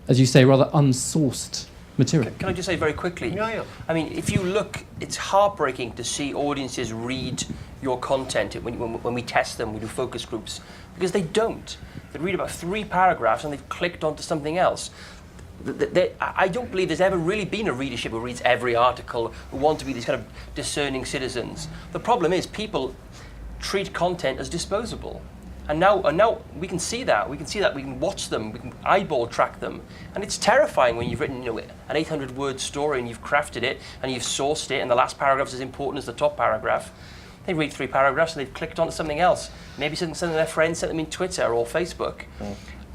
as you say, rather unsourced material. Can I just say very quickly? Yeah. I mean, if you look, it's heartbreaking to see audiences read your content when we test them, we do focus groups, because they don't. They read about 3 paragraphs and they've clicked onto something else. I don't believe there's ever really been a readership who reads every article, who want to be these kind of discerning citizens. The problem is people treat content as disposable. And now we can see that. We can watch them. We can eyeball track them. And it's terrifying when you've written an 800-word story and you've crafted it and you've sourced it and the last paragraph is as important as the top paragraph. They read 3 paragraphs and they've clicked onto something else. Maybe something their friend sent them in Twitter or Facebook.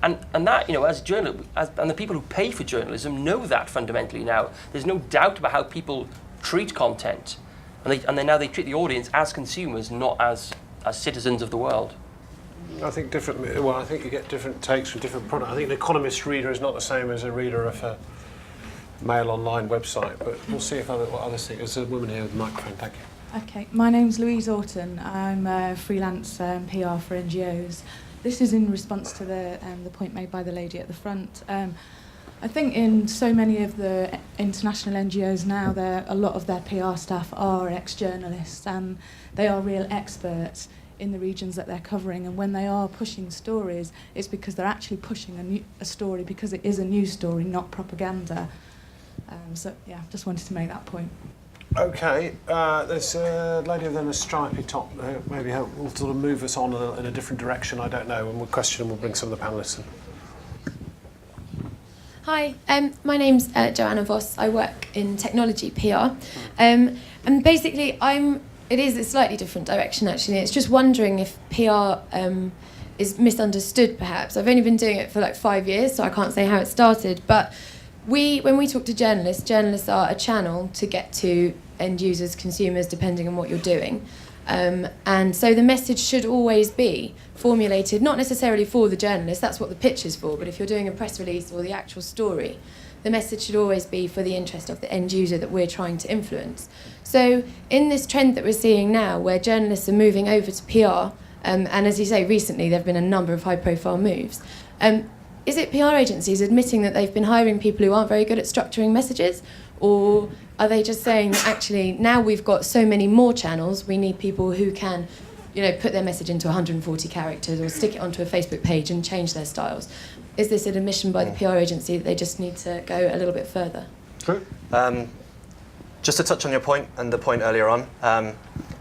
And that, as journalists, and the people who pay for journalism know that fundamentally now. There's no doubt about how people treat content. And now they treat the audience as consumers, not as citizens of the world. I think I think you get different takes from different products. I think an Economist reader is not the same as a reader of a Mail Online website, but we'll see what others think. There's a woman here with the microphone, thank you. Okay, my name's Louise Orton. I'm a freelance PR for NGOs. This is in response to the point made by the lady at the front. I think in so many of the international NGOs now, a lot of their PR staff are ex-journalists and they are real experts in the regions that they're covering, and when they are pushing stories, it's because they're actually pushing a story because it is a news story, not propaganda. So yeah, just wanted to make that point. Okay, there's a lady with a stripy top. Maybe will sort of move us on in a different direction. I don't know. And we'll question and we'll bring some of the panellists in. Hi, my name's Joanna Voss. I work in technology PR, and basically it is a slightly different direction actually. It's just wondering if PR is misunderstood perhaps. I've only been doing it for like 5 years, so I can't say how it started, but when we talk to journalists are a channel to get to end users, consumers, depending on what you're doing. And so the message should always be formulated, not necessarily for the journalist, that's what the pitch is for, but if you're doing a press release or the actual story, the message should always be for the interest of the end user that we're trying to influence. So in this trend that we're seeing now, where journalists are moving over to PR, and as you say, recently there have been a number of high-profile moves, is it PR agencies admitting that they've been hiring people who aren't very good at structuring messages? Or are they just saying, actually, now we've got so many more channels, we need people who can, put their message into 140 characters or stick it onto a Facebook page and change their styles? Is this an admission by the PR agency that they just need to go a little bit further? True. Just to touch on your point and the point earlier on,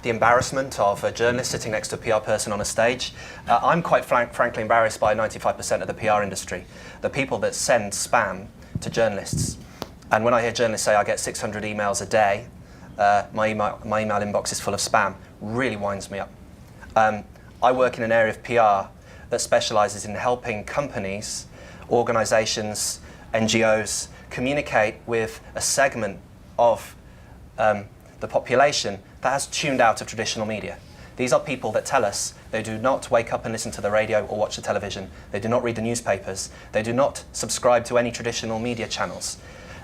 the embarrassment of a journalist sitting next to a PR person on a stage. I'm quite frankly embarrassed by 95% of the PR industry, the people that send spam to journalists. And when I hear journalists say I get 600 emails a day, my email inbox is full of spam, really winds me up. I work in an area of PR that specialises in helping companies, organisations, NGOs communicate with a segment of the population that has tuned out of traditional media. These are people that tell us they do not wake up and listen to the radio or watch the television. They do not read the newspapers. They do not subscribe to any traditional media channels.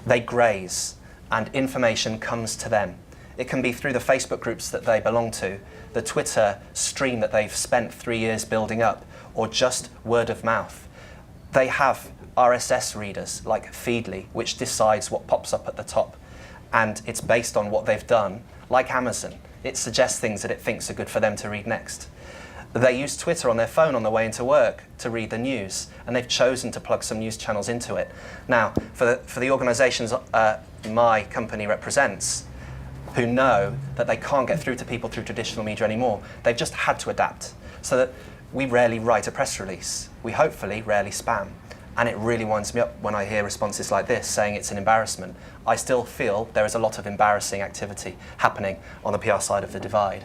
They graze, and information comes to them. It can be through the Facebook groups that they belong to, the Twitter stream that they've spent 3 years building up, or just word of mouth. They have RSS readers like Feedly, which decides what pops up at the top. And it's based on what they've done, like Amazon. It suggests things that it thinks are good for them to read next. They use Twitter on their phone on the way into work to read the news, and they've chosen to plug some news channels into it. Now, for the organisations my company represents, who know that they can't get through to people through traditional media anymore, they've just had to adapt. So that we rarely write a press release. We hopefully rarely spam. And it really winds me up when I hear responses like this saying it's an embarrassment. I still feel there is a lot of embarrassing activity happening on the PR side of the divide.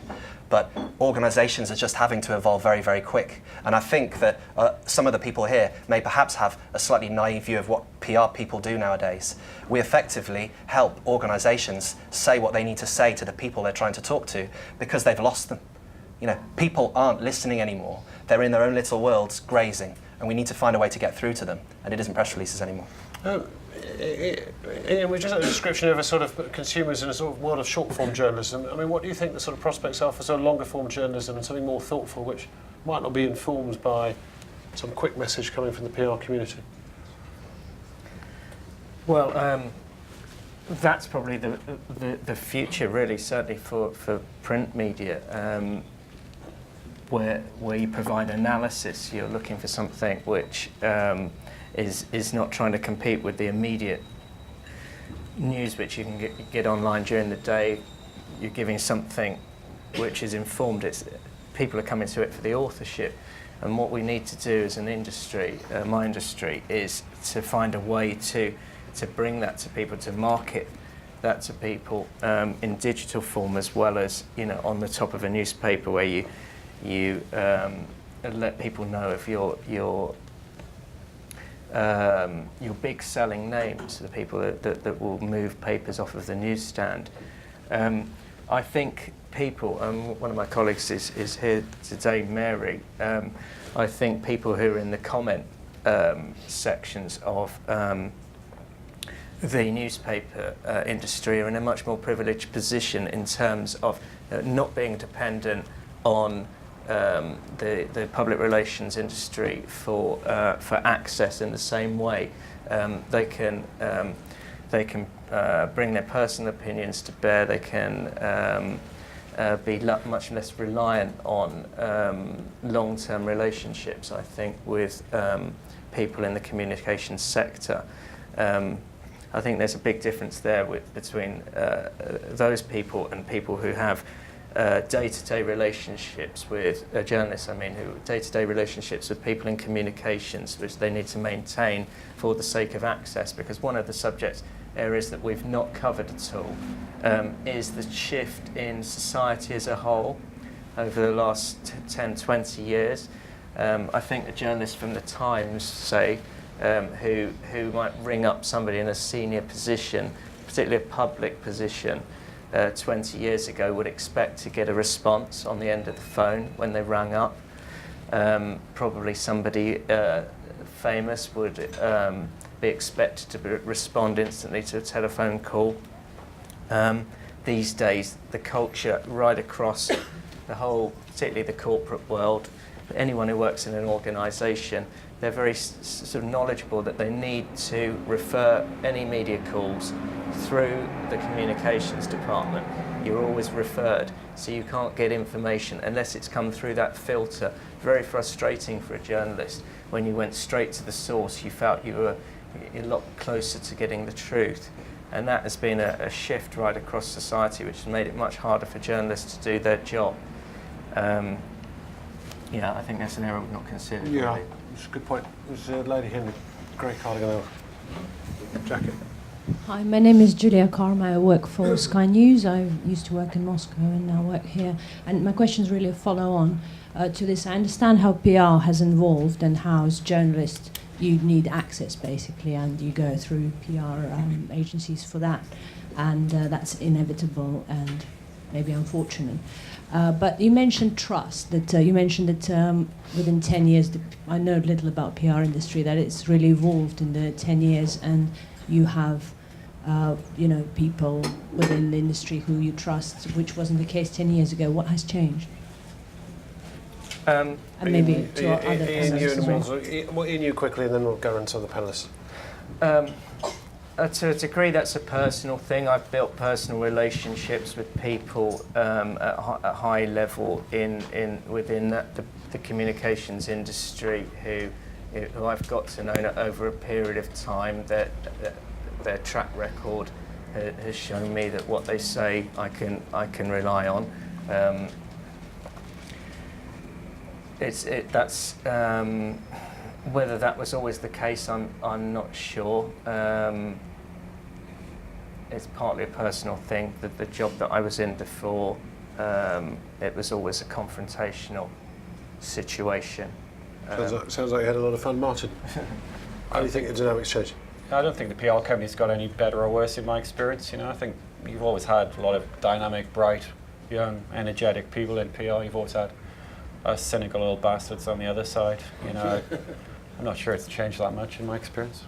But organisations are just having to evolve very, very quick. And I think that some of the people here may perhaps have a slightly naive view of what PR people do nowadays. We effectively help organisations say what they need to say to the people they're trying to talk to because they've lost them. You know, people aren't listening anymore. They're in their own little worlds, grazing, and we need to find a way to get through to them. And it isn't press releases anymore. Ian, we just had a description of a sort of consumers in a sort of world of short-form journalism. I mean, what do you think the sort of prospects are for sort of longer-form journalism and something more thoughtful, which might not be informed by some quick message coming from the PR community? Well, that's probably the future, really, certainly for print media, where you provide analysis. You're looking for something which is not trying to compete with the immediate news which you can get online during the day. You're giving something which is informed. People are coming to it for the authorship. And what we need to do as an industry, my industry, is to find a way to bring that to people, to market that to people in digital form as well as, you know, on the top of a newspaper where you let people know of your big selling names, the people that will move papers off of the newsstand. I think people, one of my colleagues is here today, Mary, I think people who are in the comment sections of the newspaper industry are in a much more privileged position in terms of not being dependent on the public relations industry for access in the same way. They can bring their personal opinions to bear. They can be much less reliant on long-term relationships, I think, with people in the communications sector. I think there's a big difference there between those people and people who have day-to-day relationships with journalists, who day-to-day relationships with people in communications, which they need to maintain for the sake of access, because one of the subject areas that we've not covered at all is the shift in society as a whole over the last 10, 20 years. I think the journalists from the Times, say, who might ring up somebody in a senior position, particularly a public position, 20 years ago would expect to get a response on the end of the phone when they rang up. Probably somebody famous would be expected to respond instantly to a telephone call. These days, the culture right across the whole, particularly the corporate world, anyone who works in an organisation, they're very sort of knowledgeable that they need to refer any media calls through the communications department. You're always referred, so you can't get information unless it's come through that filter. Very frustrating for a journalist. When you went straight to the source, you felt you were a lot closer to getting the truth. And that has been a shift right across society, which has made it much harder for journalists to do their job. Yeah, I think that's an area we've not considered. Yeah, really. it's a good point. There's a lady here in the grey cardigan jacket. Hi, my name is Julia Karma. I work for Sky News. I used to work in Moscow and now work here. And my question is really a follow-on to this. I understand how PR has evolved and how, as journalists, you need access, basically, and you go through PR agencies for that. And that's inevitable and maybe unfortunate. But you mentioned trust. You mentioned that within 10 years, I know little about PR industry, that it's really evolved in the 10 years, and you have, people within the industry who you trust, which wasn't the case 10 years ago. What has changed? And maybe to our other panelists as well. Ian, you quickly, and then we'll go into the panelists. To a degree, that's a personal thing. I've built personal relationships with people at high level within the communications industry who I've got to know over a period of time. That their track record has shown me that what they say I can rely on. Whether that was always the case, I'm not sure. It's partly a personal thing. The job that I was in before, it was always a confrontational situation. Sounds like you had a lot of fun, Martin. How do you think the dynamics change? I don't think the PR company's got any better or worse in my experience. I think you've always had a lot of dynamic, bright, young, energetic people in PR. You've always had cynical little bastards on the other side. I'm not sure it's changed that much in my experience.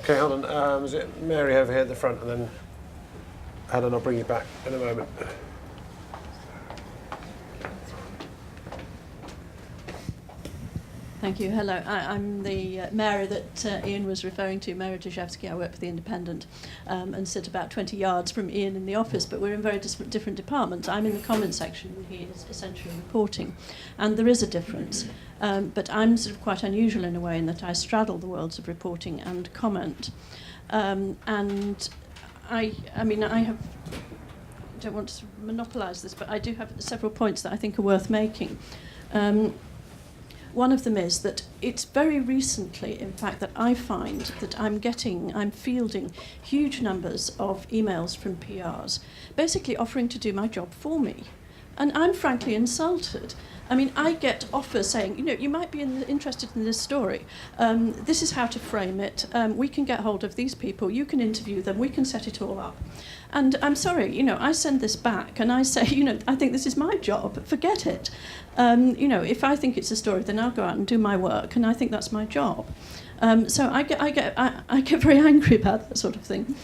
Okay, hold on. Is it Mary over here at the front, and then Helen, I'll bring you back in a moment. Thank you. Hello. I'm the Mary that Ian was referring to, Mary Drzewski. I work for The Independent and sit about 20 yards from Ian in the office, but we're in very different departments. I'm in the comments section and he is essentially reporting. And there is a difference. But I'm sort of quite unusual in a way in that I straddle the worlds of reporting and comment. And I don't want to monopolise this, but I do have several points that I think are worth making. One of them is that it's very recently, in fact, that I find that I'm fielding huge numbers of emails from PRs, basically offering to do my job for me. And I'm frankly insulted. I mean, I get offers saying, you might be interested in this story. This is how to frame it. We can get hold of these people. You can interview them. We can set it all up. And I'm sorry, I send this back and I say, I think this is my job. Forget it. If I think it's a story, then I'll go out and do my work, and I think that's my job. So I get very angry about that sort of thing.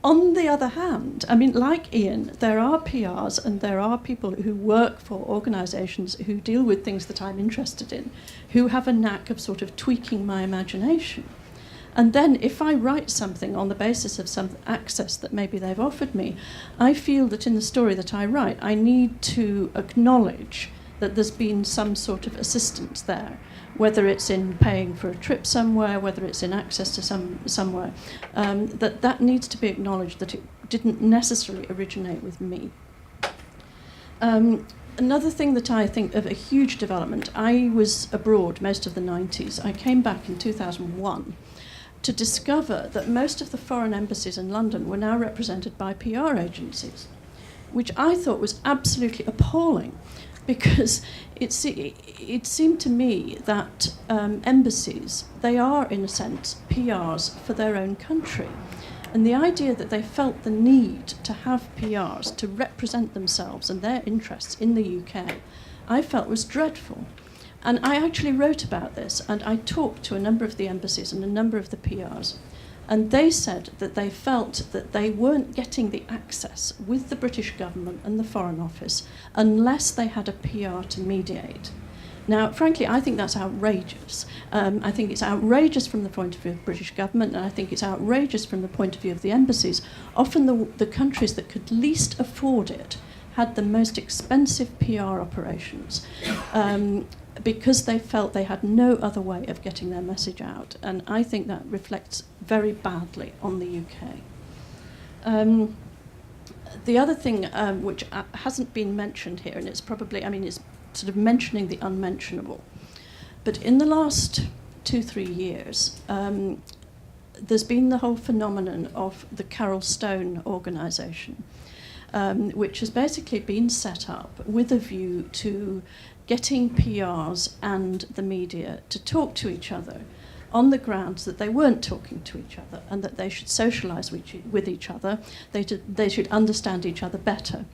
On the other hand, like Ian, there are PRs and there are people who work for organisations who deal with things that I'm interested in, who have a knack of sort of tweaking my imagination. And then if I write something on the basis of some access that maybe they've offered me, I feel that in the story that I write, I need to acknowledge that there's been some sort of assistance there, whether it's in paying for a trip somewhere, whether it's in access to somewhere, that needs to be acknowledged, that it didn't necessarily originate with me. Another thing that I think of a huge development, I was abroad most of the 90s. I came back in 2001 to discover that most of the foreign embassies in London were now represented by PR agencies, which I thought was absolutely appalling. Because it seemed to me that embassies, they are, in a sense, PRs for their own country. And the idea that they felt the need to have PRs to represent themselves and their interests in the UK, I felt was dreadful. And I actually wrote about this, and I talked to a number of the embassies and a number of the PRs. And they said that they felt that they weren't getting the access with the British government and the Foreign Office unless they had a PR to mediate. Now, frankly, I think that's outrageous. I think it's outrageous from the point of view of the British government, and I think it's outrageous from the point of view of the embassies. Often the countries that could least afford it had the most expensive PR operations. Because they felt they had no other way of getting their message out. And I think that reflects very badly on the UK. The other thing which hasn't been mentioned here, and it's probably, it's sort of mentioning the unmentionable, but in the last 2-3 years, there's been the whole phenomenon of the Carol Stone organisation, which has basically been set up with a view to getting PRs and the media to talk to each other on the grounds that they weren't talking to each other and that they should socialise with each other, they should understand each other better.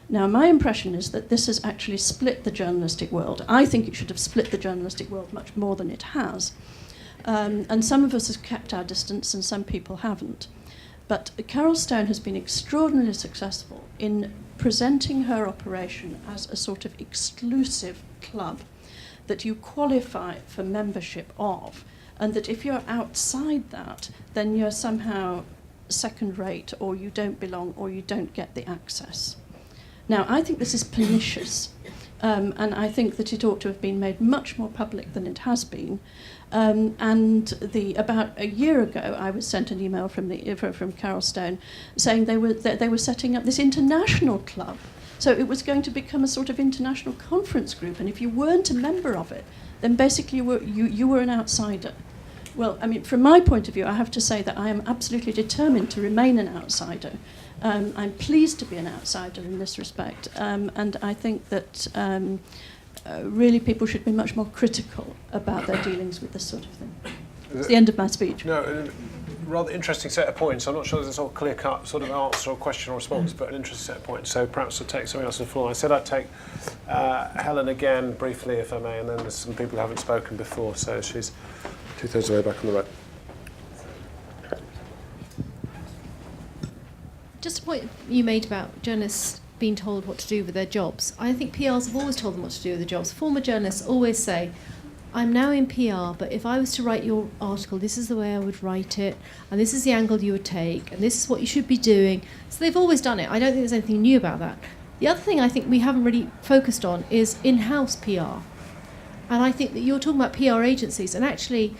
Now, my impression is that this has actually split the journalistic world. I think it should have split the journalistic world much more than it has. And some of us have kept our distance and some people haven't. But Carol Stone has been extraordinarily successful in presenting her operation as a sort of exclusive club that you qualify for membership of and that if you're outside that, then you're somehow second rate, or you don't belong, or you don't get the access. Now, I think this is pernicious, and I think that it ought to have been made much more public than it has been. And about a year ago, I was sent an email from Carol Stone saying they were setting up this international club. So it was going to become a sort of international conference group, and if you weren't a member of it, then basically you were an outsider. Well, I mean, from my point of view, I have to say that I am absolutely determined to remain an outsider. I'm pleased to be an outsider in this respect, and I think that really people should be much more critical about their dealings with this sort of thing. It's the end of my speech. No, rather interesting set of points. I'm not sure there's a sort of clear-cut sort of answer or question or response, but an interesting set of points. So perhaps I'll take something else on the floor. I said I'd take Helen again briefly, if I may, and then there's some people who haven't spoken before, so she's two-thirds of the way back on the right. Just a point you made about journalists being told what to do with their jobs. I think PRs have always told them what to do with their jobs. Former journalists always say, I'm now in PR, but if I was to write your article, this is the way I would write it, and this is the angle you would take, and this is what you should be doing. So they've always done it. I don't think there's anything new about that. The other thing I think we haven't really focused on is in-house PR. And I think that you're talking about PR agencies, and actually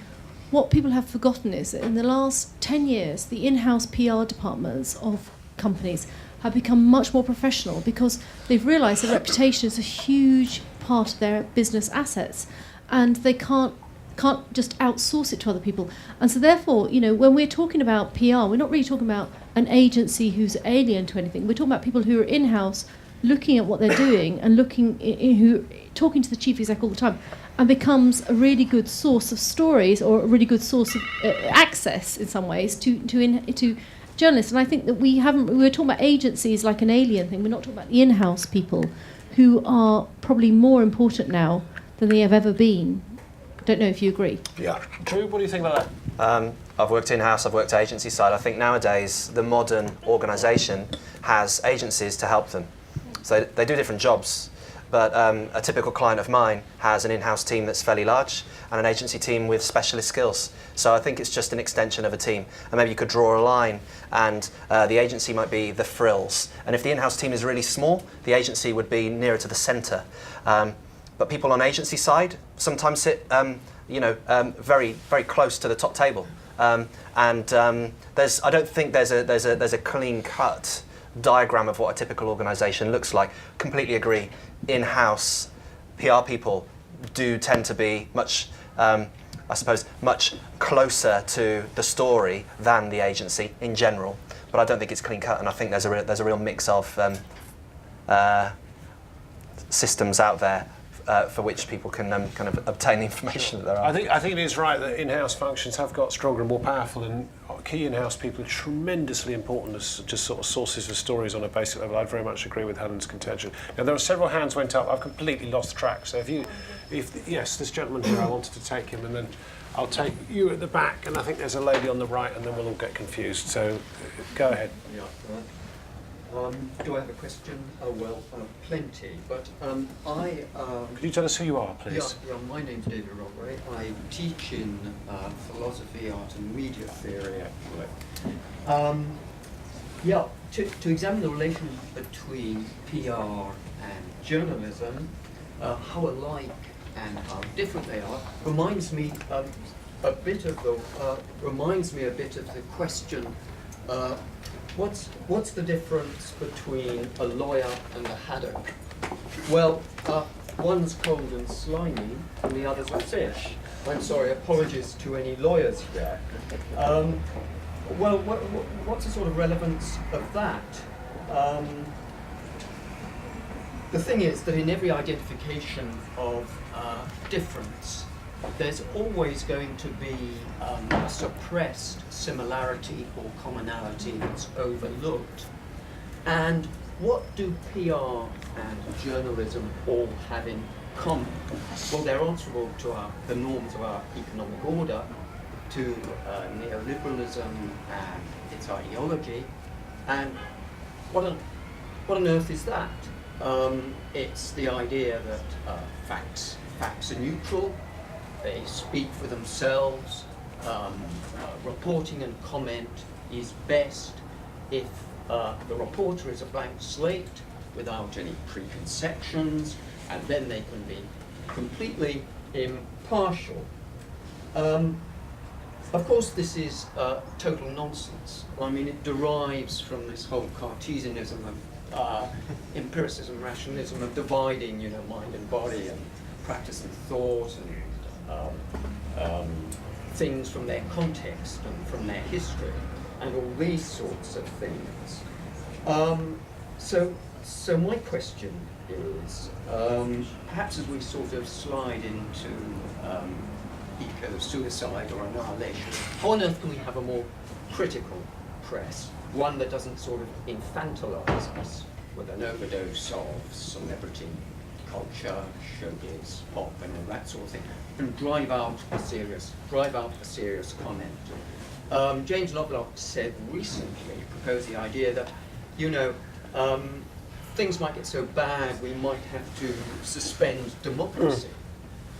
what people have forgotten is that in the last 10 years, the in-house PR departments of companies have become much more professional because they've realised that reputation is a huge part of their business assets, and they can't just outsource it to other people. And so therefore, you know, when we're talking about PR, we're not really talking about an agency who's alien to anything. We're talking about people who are in-house, looking at what they're doing and who talking to the chief exec all the time, and becomes a really good source of stories, or a really good source of access in some ways to journalists. And I think that we're talking about agencies like an alien thing. We're not talking about the in-house people who are probably more important now than they have ever been. I don't know if you agree. Yeah. Drew, what do you think about that? I've worked in-house, I've worked agency side. I think nowadays the modern organisation has agencies to help them. So they do different jobs, but a typical client of mine has an in-house team that's fairly large and an agency team with specialist skills. So I think it's just an extension of a team. And maybe you could draw a line, and the agency might be the frills. And if the in-house team is really small, the agency would be nearer to the centre. But people on agency side sometimes sit, very, very close to the top table. I don't think there's a clean-cut diagram of what a typical organisation looks like. Completely agree. In-house PR people do tend to be much closer to the story than the agency in general. But I don't think it's clean-cut, and I think there's a real mix of systems out there for which people can kind of obtain the information that they're after. I think it is right that in-house functions have got stronger and more powerful, and key in-house people are tremendously important as just sort of sources of stories on a basic level. I very much agree with Helen's contention. Now, there were several hands went up. I've completely lost track. So yes, this gentleman here, I wanted to take him, and then I'll take you at the back, and I think there's a lady on the right, and then we'll all get confused. So go ahead. Yeah. Do I have a question? Oh, well, plenty. But Could you tell us who you are, please? Yeah, my name's David Rockray. I teach in philosophy, art and media theory, actually. To examine the relation between PR and journalism, how alike and how different they are, reminds me a bit of the question. What's the difference between a lawyer and a haddock? Well, one's cold and slimy, and the other's a fish. I'm sorry, apologies to any lawyers here. What's the sort of relevance of that? The thing is that in every identification of difference, there's always going to be a suppressed similarity or commonality that's overlooked. And what do PR and journalism all have in common? Well, they're answerable to the norms of our economic order, to neoliberalism and its ideology. And what on earth is that? It's the idea that facts are neutral. They speak for themselves. reporting and comment is best if the reporter is a blank slate without any preconceptions, and then they can be completely impartial. Of course, this is total nonsense. I mean, it derives from this whole Cartesianism of empiricism, rationalism, of dividing, mind and body, and practice and thought, and things from their context and from their history, and all these sorts of things. So my question is, perhaps as we sort of slide into eco-suicide or annihilation, how on earth can we have a more critical press, one that doesn't sort of infantilize us with an overdose of celebrity culture, showbiz, pop, and all that sort of thing, and drive out a serious comment? James Lovelock said recently, proposed the idea that, things might get so bad we might have to suspend democracy.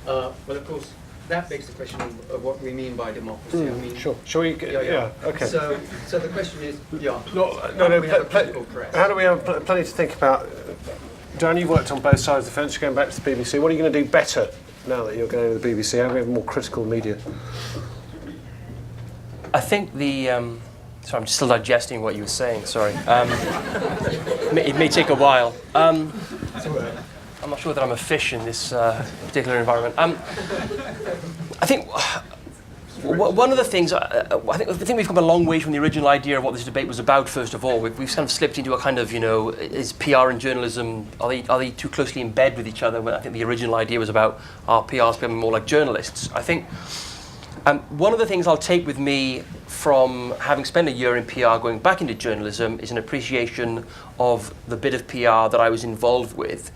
Well, of course, that begs the question of what we mean by democracy. I mean, sure. Shall we? Okay. So the question is, how do we have plenty to think about? Dan, you've worked on both sides of the fence. Going back to the BBC, what are you going to do better now that you're going to the BBC? How do we have more critical media? I think sorry, I'm still digesting what you were saying, sorry. It may take a while. I'm not sure that I'm a fish in this particular environment. I think one of the things, I think we've come a long way from the original idea of what this debate was about, first of all. We've kind of slipped into a kind of, is PR and journalism, are they too closely in bed with each other? When I think the original idea was about our PRs becoming more like journalists. I think one of the things I'll take with me from having spent a year in PR going back into journalism is an appreciation of the bit of PR that I was involved with,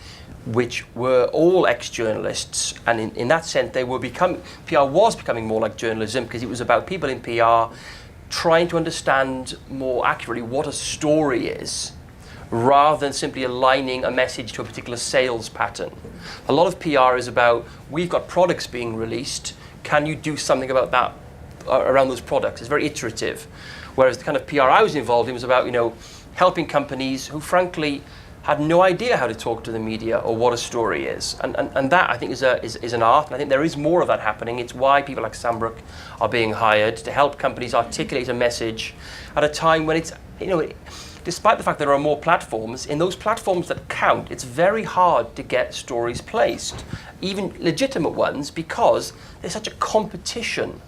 which were all ex-journalists, and in that sense PR was becoming more like journalism, because it was about people in PR trying to understand more accurately what a story is, rather than simply aligning a message to a particular sales pattern. A lot of PR is about, we've got products being released, can you do something about that around those products? It's very iterative. Whereas the kind of PR I was involved in was about, helping companies who frankly had no idea how to talk to the media or what a story is. And that, I think, is an art, and I think there is more of that happening. It's why people like Sambrook are being hired to help companies articulate a message at a time when it's, despite the fact there are more platforms, in those platforms that count, it's very hard to get stories placed, even legitimate ones, because there's such a competition.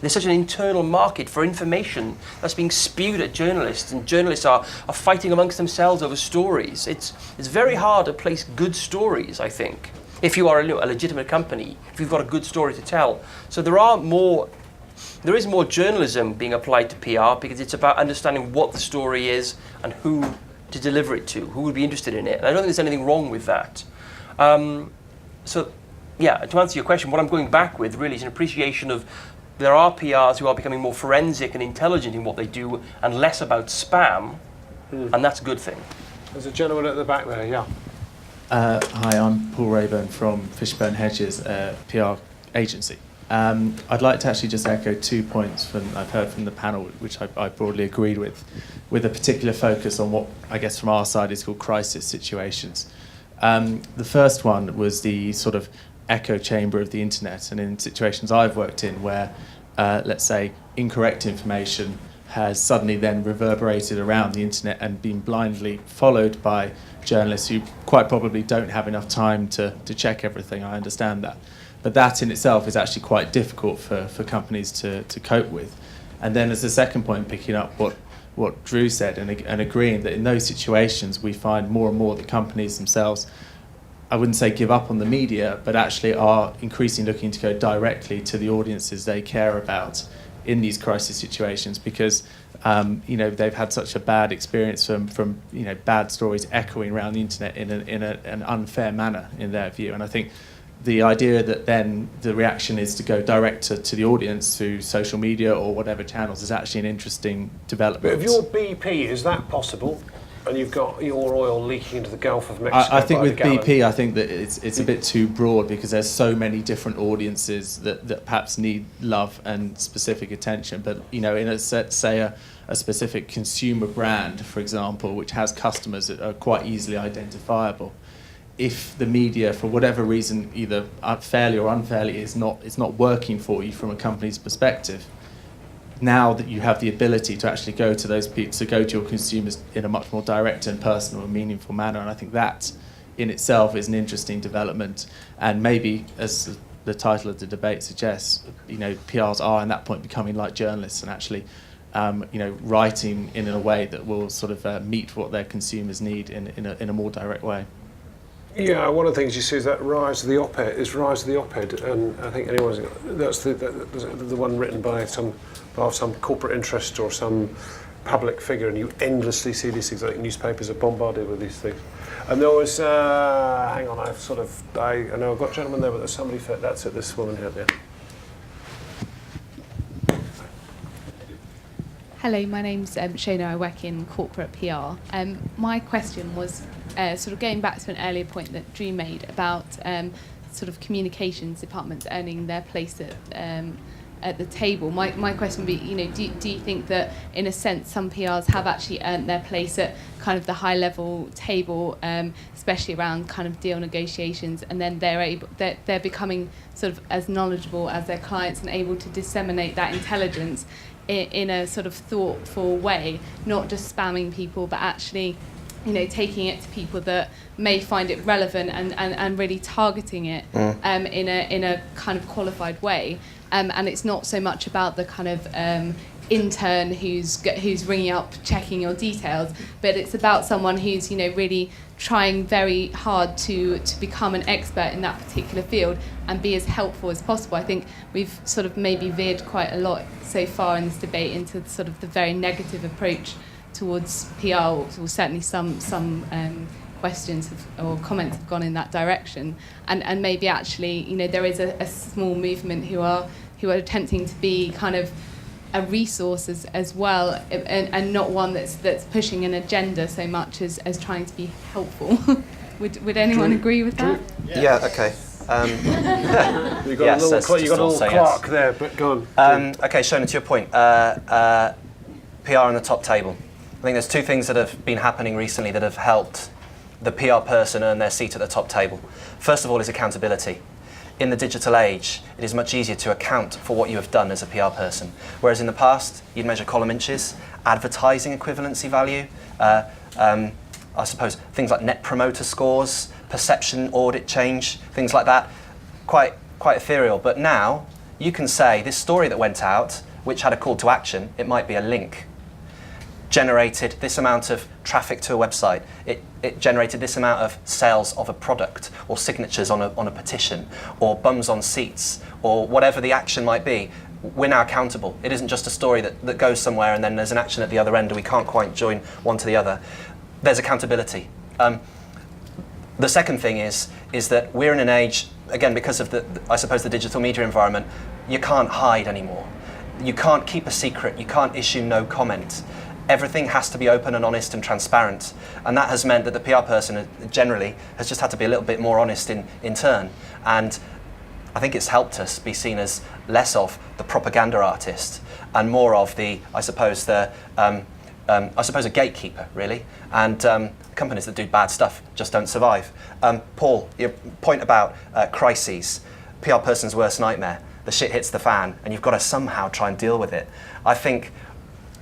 There's such an internal market for information that's being spewed at journalists, and journalists are fighting amongst themselves over stories. It's very hard to place good stories, I think, if you are a legitimate company, if you've got a good story to tell. So there is more journalism being applied to PR, because it's about understanding what the story is and who to deliver it to, who would be interested in it. And I don't think there's anything wrong with that. To answer your question, what I'm going back with really is an appreciation of there are PRs who are becoming more forensic and intelligent in what they do and less about spam, and that's a good thing. There's a gentleman at the back there, yeah. Hi, I'm Paul Rayburn from Fishburne Hedges, PR agency. I'd like to actually just echo 2 points I've heard from the panel, which I broadly agreed with a particular focus on what, I guess from our side, is called crisis situations. The first one was the sort of echo chamber of the internet, and in situations I've worked in where, let's say, incorrect information has suddenly then reverberated around the internet and been blindly followed by journalists who quite probably don't have enough time to check everything. I understand that. But that in itself is actually quite difficult for companies to cope with. And then as a second point, picking up what Drew said and agreeing that in those situations we find more and more that companies themselves, I wouldn't say give up on the media, but actually are increasingly looking to go directly to the audiences they care about in these crisis situations, because they've had such a bad experience from bad stories echoing around the internet in an unfair manner in their view. And I think the idea that then the reaction is to go direct to the audience through social media or whatever channels is actually an interesting development. But if you're BP, is that possible? and you've got your oil leaking into the Gulf of Mexico. I think by the with gallon. BP, I think that it's a bit too broad because there's so many different audiences that perhaps need love and specific attention. But in a specific consumer brand, for example, which has customers that are quite easily identifiable, if the media, for whatever reason, either fairly or unfairly, it's not working for you from a company's perspective, now that you have the ability to actually go to those people, to go to your consumers in a much more direct and personal and meaningful manner. And I think that in itself is an interesting development. And maybe, as the title of the debate suggests, PRs are at that point becoming like journalists and actually writing in a way that will sort of meet what their consumers need in a more direct way. Yeah, one of the things you see is that rise of the op-ed, and I think that's the one written by some corporate interest or some public figure, and you endlessly see these things. I think newspapers are bombarded with these things. And there was, hang on, I know I've got a gentleman there, but there's somebody, that's it, this woman here. Hello, my name's Shona. I work in corporate PR. My question was sort of going back to an earlier point that Drew made about sort of communications departments earning their place at the table. My question would be, do you think that in a sense some PRs have actually earned their place at kind of the high level table, especially around kind of deal negotiations, and then they're becoming sort of as knowledgeable as their clients and able to disseminate that intelligence in a sort of thoughtful way, not just spamming people, but actually taking it to people that may find it relevant and really targeting it in a kind of qualified way. And it's not so much about the kind of intern who's ringing up, checking your details, but it's about someone who's really trying very hard to become an expert in that particular field and be as helpful as possible. I think we've sort of maybe veered quite a lot so far in this debate into sort of the very negative approach towards PR, or certainly some questions or comments have gone in that direction, and maybe actually there is a small movement who are attempting to be kind of a resource as well, and not one that's pushing an agenda so much as trying to be helpful. Would anyone agree with that? Yeah, okay. You've got a little clerk there, but go on. Okay, Shona, to your point, PR on the top table. I think there's two things that have been happening recently that have helped the PR person earn their seat at the top table. First of all is accountability. In the digital age, it is much easier to account for what you have done as a PR person. Whereas in the past, you'd measure column inches, advertising equivalency value, I suppose things like net promoter scores, perception audit change, things like that, quite ethereal. But now, you can say this story that went out, which had a call to action, it might be a link, generated this amount of traffic to a website, it generated this amount of sales of a product, or signatures on a petition, or bums on seats, or whatever the action might be. We're now accountable. It isn't just a story that goes somewhere and then there's an action at the other end and we can't quite join one to the other. There's accountability. The second thing is that we're in an age, again, because of I suppose the digital media environment, you can't hide anymore. You can't keep a secret, you can't issue no comment. Everything has to be open and honest and transparent. And that has meant that the PR person generally has just had to be a little bit more honest in turn. And I think it's helped us be seen as less of the propaganda artist and more of a gatekeeper, really. And companies that do bad stuff just don't survive. Paul, your point about crises, PR person's worst nightmare. The shit hits the fan and you've got to somehow try and deal with it. I think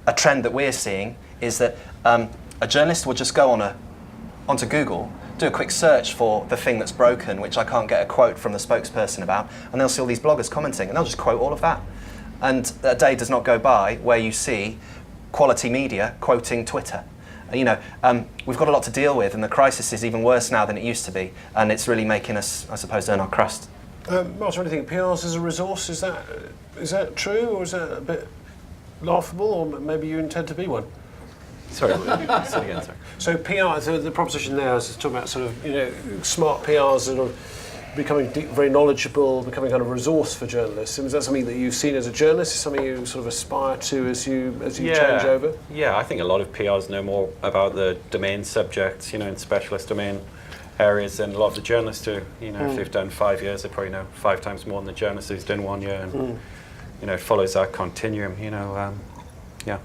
a trend that we're seeing is that a journalist will just go onto Google, do a quick search for the thing that's broken, which I can't get a quote from the spokesperson about, and they'll see all these bloggers commenting, and they'll just quote all of that. And a day does not go by where you see quality media quoting Twitter. We've got a lot to deal with, and the crisis is even worse now than it used to be, and it's really making us, I suppose, earn our crust. Martin, what do you think? PRs as a resource, is that true, or is that a bit laughable, or maybe you intend to be one? Sorry, say again, sorry. So PR, the proposition there is talking about sort of, smart PRs that are becoming very knowledgeable, becoming kind of a resource for journalists. Is that something that you've seen as a journalist? Is something you sort of aspire to as you change over? Yeah, I think a lot of PRs know more about the domain subjects, you know, in specialist domain areas than a lot of the journalists do. You know, if they've done 5 years, they probably know 5 times more than the journalist who's done 1 year. And, you know, it follows that continuum, you know, yeah.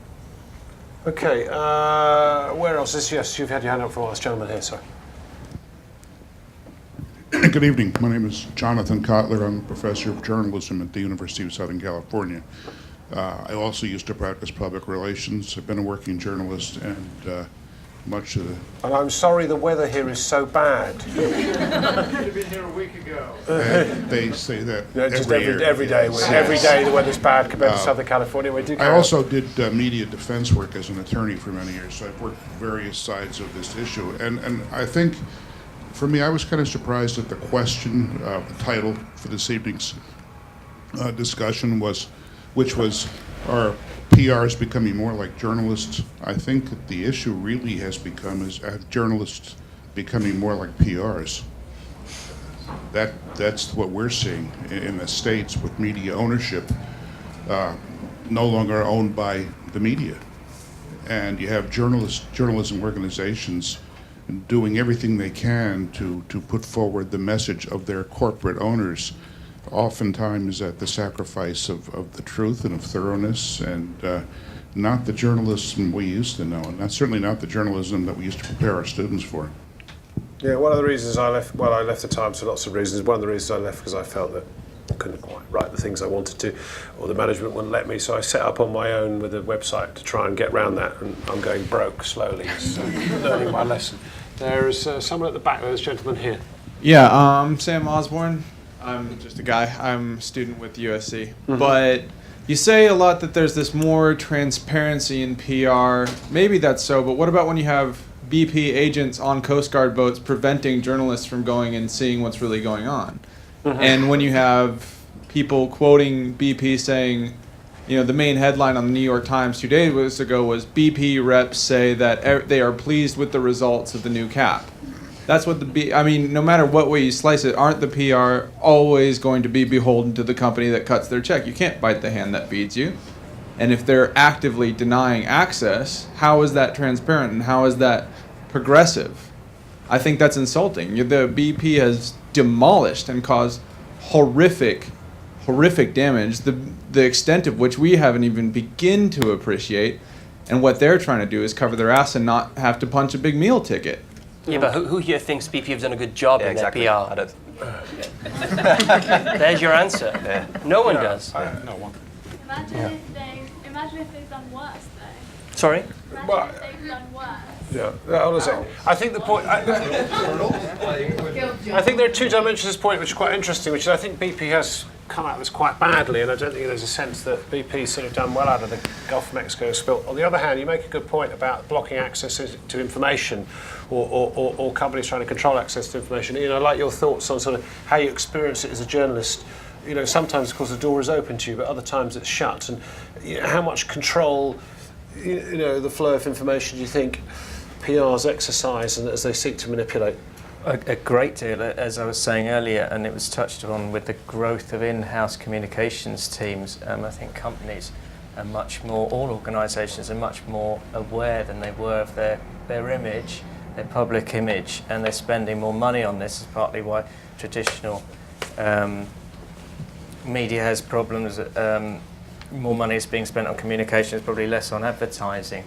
Okay, where else? Yes, you've had your hand up for a while. This gentleman here, sorry. Good evening. My name is Jonathan Kotler. I'm a professor of journalism at the University of Southern California. I also used to practice public relations. I've been a working journalist, and much of the... And I'm sorry the weather here is so bad. You should have been here a week ago. They say that every day. Every day the weather's bad compared to Southern California. We do. I also did media defense work as an attorney for many years, so I've worked various sides of this issue. And I think, for me, I was kind of surprised at the question, the title for this evening's discussion which was, are PRs becoming more like journalists? I think that the issue really has become is journalists becoming more like PRs. That's what we're seeing in the States with media ownership no longer owned by the media. And you have journalism organizations doing everything they can to put forward the message of their corporate owners, oftentimes at the sacrifice of the truth and of thoroughness, and not the journalism we used to know, and that's certainly not the journalism that we used to prepare our students for. Yeah, one of the reasons I left the Times for lots of reasons. One of the reasons I left because I felt that I couldn't quite write the things I wanted to, or the management wouldn't let me, so I set up on my own with a website to try and get around that, and I'm going broke slowly, so learning my lesson. There is someone at the back, there's a gentleman here. Yeah, I'm Sam Osborne. I'm just a guy. I'm a student with USC. Mm-hmm. But you say a lot that there's this more transparency in PR. Maybe that's so, but what about when you have BP agents on Coast Guard boats preventing journalists from going and seeing what's really going on? Mm-hmm. And when you have people quoting BP saying, you know, the main headline on the New York Times 2 days ago was BP reps say that they are pleased with the results of the new cap. That's what I mean, no matter what way you slice it, aren't the PR always going to be beholden to the company that cuts their check? You can't bite the hand that feeds you. And if they're actively denying access, how is that transparent and how is that progressive? I think that's insulting. The BP has demolished and caused horrific damage, the extent of which we haven't even begin to appreciate. And what they're trying to do is cover their ass and not have to punch a big meal ticket. Yeah, but who here thinks BP have done a good job in exactly. their PR? I don't. There's your answer. Yeah. No one does. No one. Imagine if they've done worse, though. Sorry? Imagine if they've done worse. Yeah, honestly, I think the point. I think there are two dimensions to this point which are quite interesting, which is I think BP has come out of this quite badly, and I don't think there's a sense that BP's sort of done well out of the Gulf of Mexico spill. On the other hand, you make a good point about blocking access to information, or companies trying to control access to information. You know, I like your thoughts on sort of how you experience it as a journalist. You know, sometimes, of course, the door is open to you, but other times it's shut. And you know, how much control, you know, the flow of information do you think PRs exercise and as they seek to manipulate? A great deal, as I was saying earlier, and it was touched on with the growth of in-house communications teams. I think companies are much more, all organisations are much more aware than they were of their image, their public image, and they're spending more money on this. Is partly why traditional media has problems. More money is being spent on communications, probably less on advertising.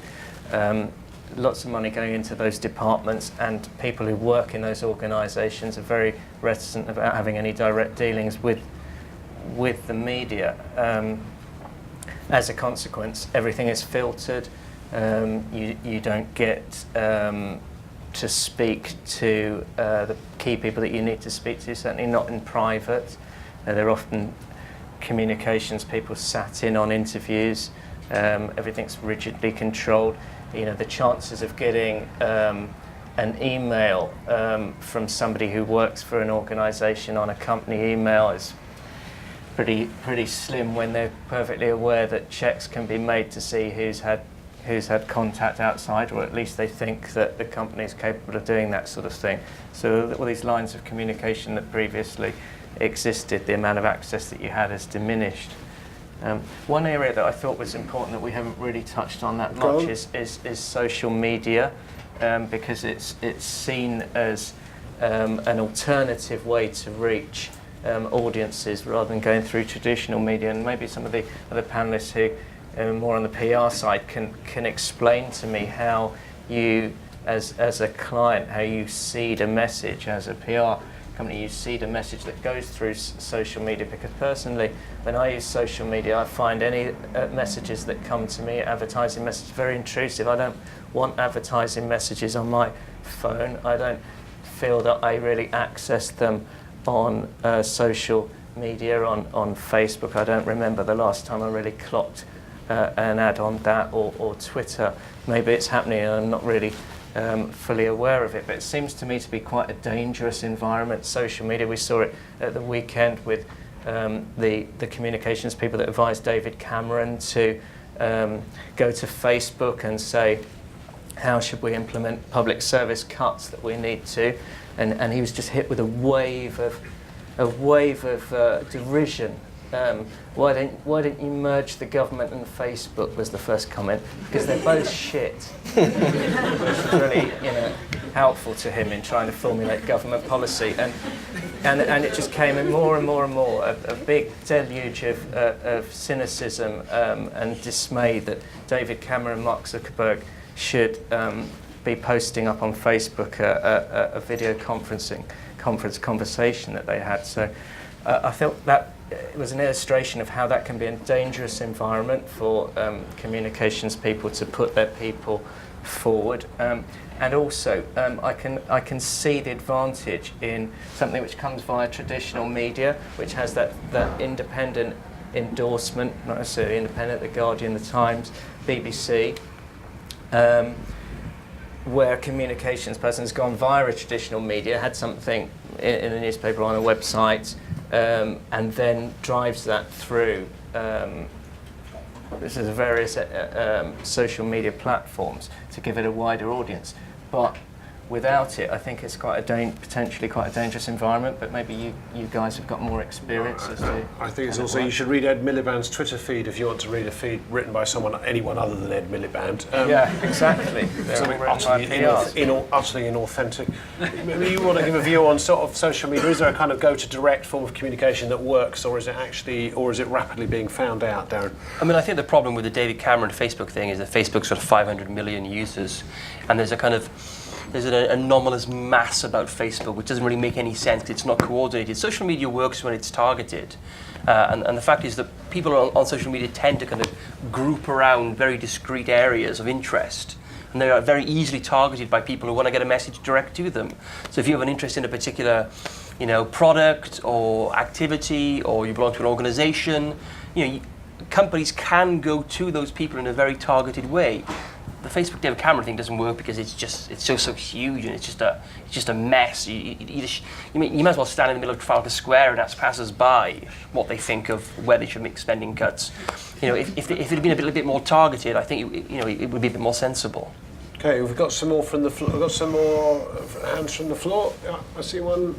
Lots of money going into those departments, and people who work in those organisations are very reticent about having any direct dealings with the media. As a consequence, everything is filtered. You don't get to speak to the key people that you need to speak to, certainly not in private. They're often communications people sat in on interviews. Everything's rigidly controlled. You know, the chances of getting an email from somebody who works for an organisation on a company email is pretty slim when they're perfectly aware that checks can be made to see who's had who's had contact outside, or at least they think that the company is capable of doing that sort of thing. So all these lines of communication that previously existed, the amount of access that you had has diminished. One area that I thought was important that we haven't really touched on that much is social media, because it's seen as an alternative way to reach audiences rather than going through traditional media. And maybe some of the other panellists who more on the PR side can explain to me how you, as a client, how you seed a message as a PR company, you seed a message that goes through social media. Because personally, when I use social media, I find any messages that come to me, advertising messages, very intrusive. I don't want advertising messages on my phone. I don't feel that I really access them on social media, on Facebook. I don't remember the last time I really clocked an ad on that, or Twitter. Maybe it's happening and I'm not really fully aware of it, but it seems to me to be quite a dangerous environment, social media. We saw it at the weekend with the communications people that advised David Cameron to go to Facebook and say, how should we implement public service cuts that we need to, and he was just hit with a wave of derision. Why don't you merge the government and Facebook, was the first comment, because they're both shit. Which was really, helpful to him in trying to formulate government policy, and it just came in more and more and more, a big deluge of cynicism and dismay that David Cameron and Mark Zuckerberg should be posting up on Facebook a video conversation that they had. So I felt that it was an illustration of how that can be a dangerous environment for communications people to put their people forward. And also, I can see the advantage in something which comes via traditional media, which has that independent endorsement, not necessarily independent, The Guardian, The Times, BBC, where a communications person has gone via a traditional media, had something in a newspaper or on a website, and then drives that through this is various social media platforms to give it a wider audience. But without it, I think it's potentially quite a dangerous environment. But maybe you guys have got more experience as to. I think it's also you should read Ed Miliband's Twitter feed if you want to read a feed written by anyone other than Ed Miliband. Yeah, exactly. Something utterly inauthentic. Maybe you want to give a view on sort of social media. Is there a kind of go-to-direct form of communication that works, or is it rapidly being found out, Darren? I mean, I think the problem with the David Cameron Facebook thing is that Facebook's got 500 million users, and there's an anomalous mass about Facebook which doesn't really make any sense because it's not coordinated. Social media works when it's targeted. And the fact is that people on social media tend to kind of group around very discrete areas of interest. And they are very easily targeted by people who want to get a message direct to them. So if you have an interest in a particular product or activity, or you belong to an organization, companies can go to those people in a very targeted way. The Facebook David Cameron thing doesn't work because it's so huge, and it's just a mess. You might as well stand in the middle of Trafalgar Square and ask passers-by what they think of where they should make spending cuts. If it had been a little bit more targeted, I think it would be a bit more sensible. Okay, we've got some more from the floor. We've got some more hands from the floor. Yeah, I see one.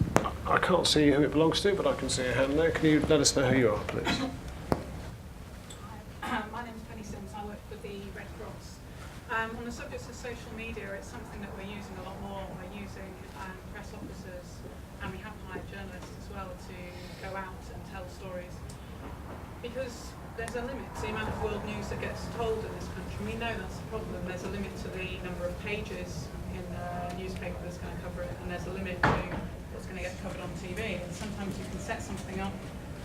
I can't see who it belongs to, but I can see a hand there. Can you let us know who you are, please? My name's Penny Sims. I work for the Red Cross. On the subject of social media, it's something that we're using a lot more. We're using press officers, and we have hired journalists as well to go out and tell stories. Because there's a limit to the amount of world news that gets told in this country. We know that's the problem. There's a limit to the number of pages in the newspaper that's going to cover it, and there's a limit to what's going to get covered on TV. And sometimes you can set something up,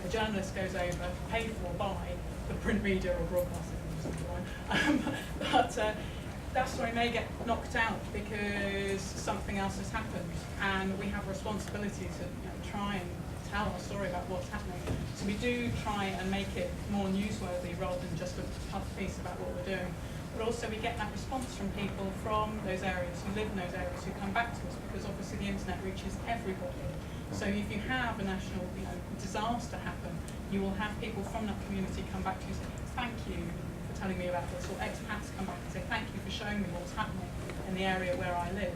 a journalist goes over, paid for by the print media or broadcasting, but that story may get knocked out because something else has happened, and we have a responsibility to try and tell our story about what's happening. So we do try and make it more newsworthy rather than just a puff piece about what we're doing. But also we get that response from people from those areas, who live in those areas, who come back to us, because obviously the internet reaches everybody. So if you have a national disaster happen, you will have people from that community come back to you and say, thank you for telling me about this, or expats come back and say, thank you for showing me what's happening in the area where I live.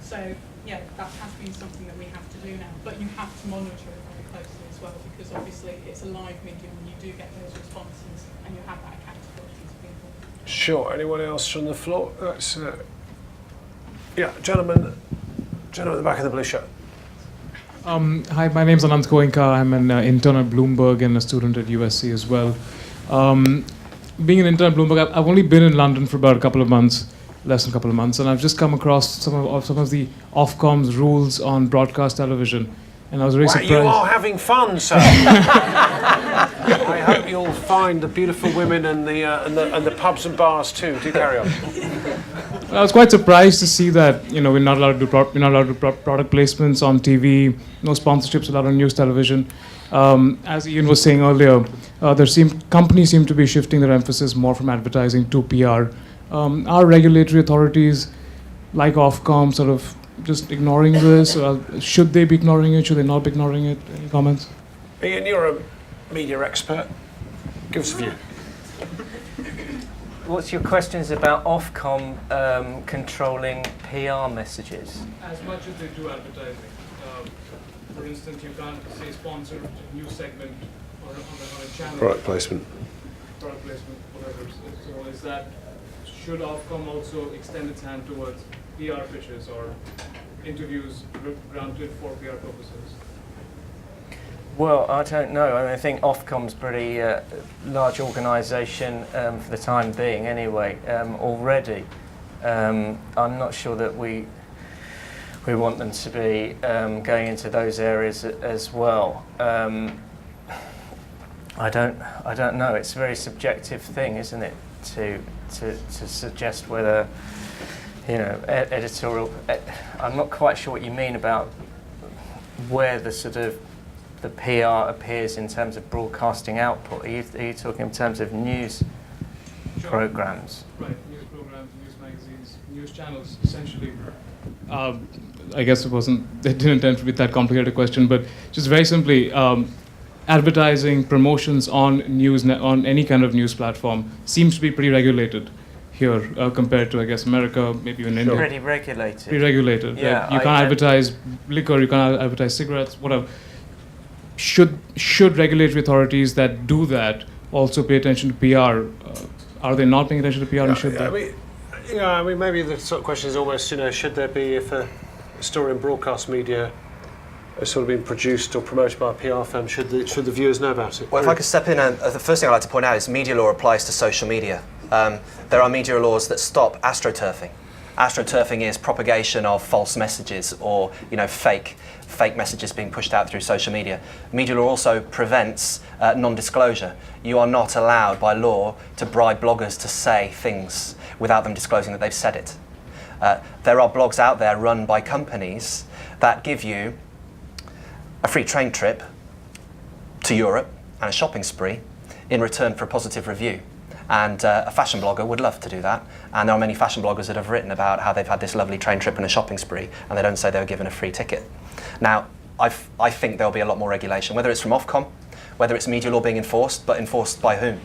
So, yeah, that has been something that we have to do now, but you have to monitor it very closely as well, because obviously it's a live medium and you do get those responses and you have that accountability to people. Sure. Anyone else from the floor? That's, yeah, gentleman at the back of the blue shirt. Hi, my name's Anant Goenka. I'm an intern at Bloomberg and a student at USC as well. Being an intern at Bloomberg, I've only been in London for about a couple of months, less than a couple of months, and I've just come across some of the Ofcom's rules on broadcast television, and I was really surprised. You are having fun, sir. I hope you'll find the beautiful women and the pubs and bars too. Do carry on. I was quite surprised to see that we're not allowed to do product placements on TV, no sponsorships allowed on news television. As Ian was saying earlier, companies seem to be shifting their emphasis more from advertising to PR. Are regulatory authorities like Ofcom sort of just ignoring this? Should they be ignoring it? Should they not be ignoring it? Any comments? Ian, you're a media expert. Give us a view. What's your questions about Ofcom controlling PR messages? As much as they do advertising. For instance, you can't say sponsor a news segment on a channel. Product placement. Product placement, whatever. So is that, should Ofcom also extend its hand towards PR pitches or interviews granted for PR purposes? Well, I don't know. I think Ofcom's a pretty large organisation for the time being anyway, already. I'm not sure that we want them to be going into those areas as well. I don't know. It's a very subjective thing, isn't it, to suggest whether, editorial. I'm not quite sure what you mean about where the sort of the PR appears in terms of broadcasting output. Are you talking in terms of news programs? Right, news programs, news magazines, news channels, essentially. I guess it didn't intend to be that complicated a question, but just very simply, advertising, promotions on on any kind of news platform seems to be pretty regulated here compared to, I guess, America, maybe even India. Pretty regulated. Pretty regulated. Yeah, you can't advertise liquor, you can't advertise cigarettes, whatever. Should regulatory authorities that do that also pay attention to PR? Are they not paying attention to PR? And should they? I mean, maybe the sort of question is almost, should there be, if a story in broadcast media has sort of been produced or promoted by a PR firm, should the viewers know about it? Well, if I could step in, the first thing I'd like to point out is media law applies to social media. There are media laws that stop astroturfing. Astroturfing is propagation of false messages or fake messages being pushed out through social media. Media law also prevents non-disclosure. You are not allowed by law to bribe bloggers to say things without them disclosing that they've said it. There are blogs out there run by companies that give you a free train trip to Europe and a shopping spree in return for a positive review. And a fashion blogger would love to do that. And there are many fashion bloggers that have written about how they've had this lovely train trip and a shopping spree, and they don't say they were given a free ticket. Now, I think there'll be a lot more regulation, whether it's from Ofcom, whether it's media law being enforced, but enforced by whom?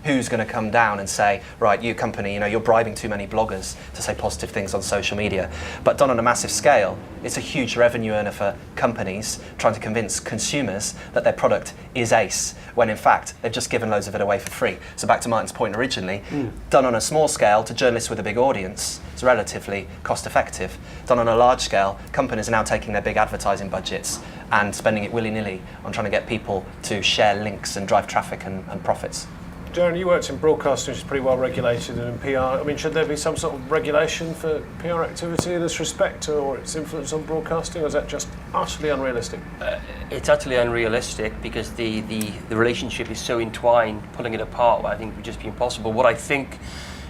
Who's going to come down and say, right, you company, you're bribing too many bloggers to say positive things on social media. But done on a massive scale, it's a huge revenue earner for companies trying to convince consumers that their product is ace, when in fact they've just given loads of it away for free. So back to Martin's point originally, done on a small scale to journalists with a big audience, it's relatively cost effective. Done on a large scale, companies are now taking their big advertising budgets and spending it willy-nilly on trying to get people to share links and drive traffic and profits. Darren, you worked in broadcasting, which is pretty well regulated, and in PR. I mean, should there be some sort of regulation for PR activity in this respect, or its influence on broadcasting, or is that just utterly unrealistic? It's utterly unrealistic because the relationship is so entwined. Pulling it apart, I think, would just be impossible. What I think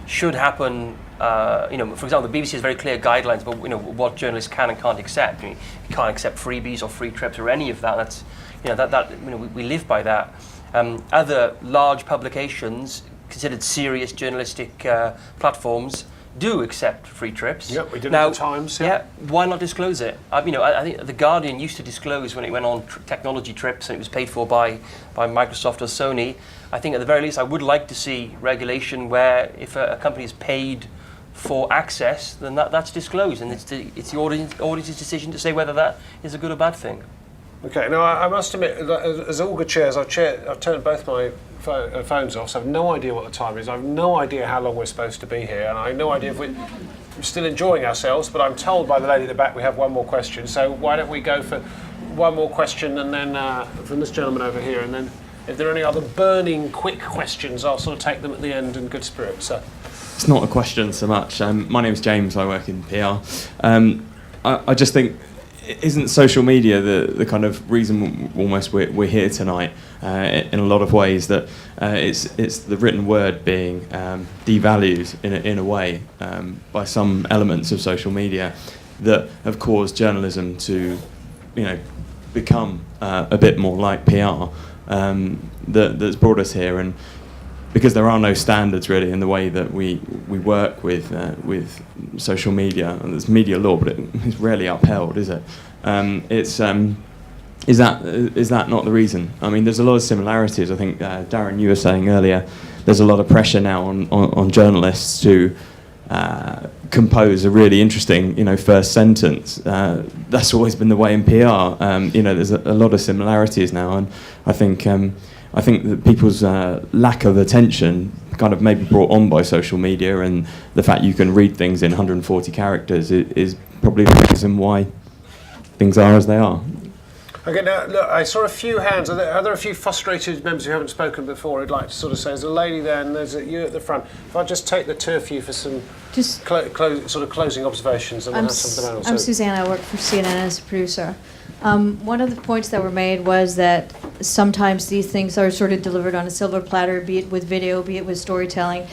should happen, for example, the BBC has very clear guidelines about what journalists can and can't accept. You can't accept freebies or free trips or any of that. That's we live by that. Other large publications considered serious journalistic platforms do accept free trips. Yep, we did now, at the Times. Yeah, why not disclose it? I think The Guardian used to disclose when it went on technology trips and it was paid for by Microsoft or Sony. I think at the very least I would like to see regulation where if a company is paid for access, then that's disclosed, and it's the audience's decision to say whether that is a good or bad thing. Okay, now I must admit, as all good chairs, I've turned both my phones off, so I've no idea what the time is. I have no idea how long we're supposed to be here, and I have no idea if we're still enjoying ourselves, but I'm told by the lady at the back we have one more question, so why don't we go for one more question, and then from this gentleman over here, and then if there are any other burning quick questions, I'll sort of take them at the end in good spirit. So. It's not a question so much. My name's James, I work in PR. I just think, isn't social media the kind of reason almost we're here tonight in a lot of ways, that it's the written word being devalued in a way by some elements of social media that have caused journalism to become a bit more like PR, that's brought us here. And because there are no standards really in the way that we work with social media, and there's media law, but it's rarely upheld, is it? Is that not the reason? I mean, there's a lot of similarities. I think Darren, you were saying earlier, there's a lot of pressure now on journalists to compose a really interesting, first sentence. That's always been the way in PR. There's a lot of similarities now, and I think that people's lack of attention kind of maybe brought on by social media, and the fact you can read things in 140 characters is probably the reason why things are as they are. Okay, now look, I saw a few hands. Are there a few frustrated members who haven't spoken before who'd like to sort of say, there's a lady there and there's you at the front. If I just take the two of you for some sort of closing observations, and we'll have some of the panel. I'm Suzanne, I work for CNN as a producer. One of the points that were made was that sometimes these things are sort of delivered on a silver platter, be it with video, be it with storytelling.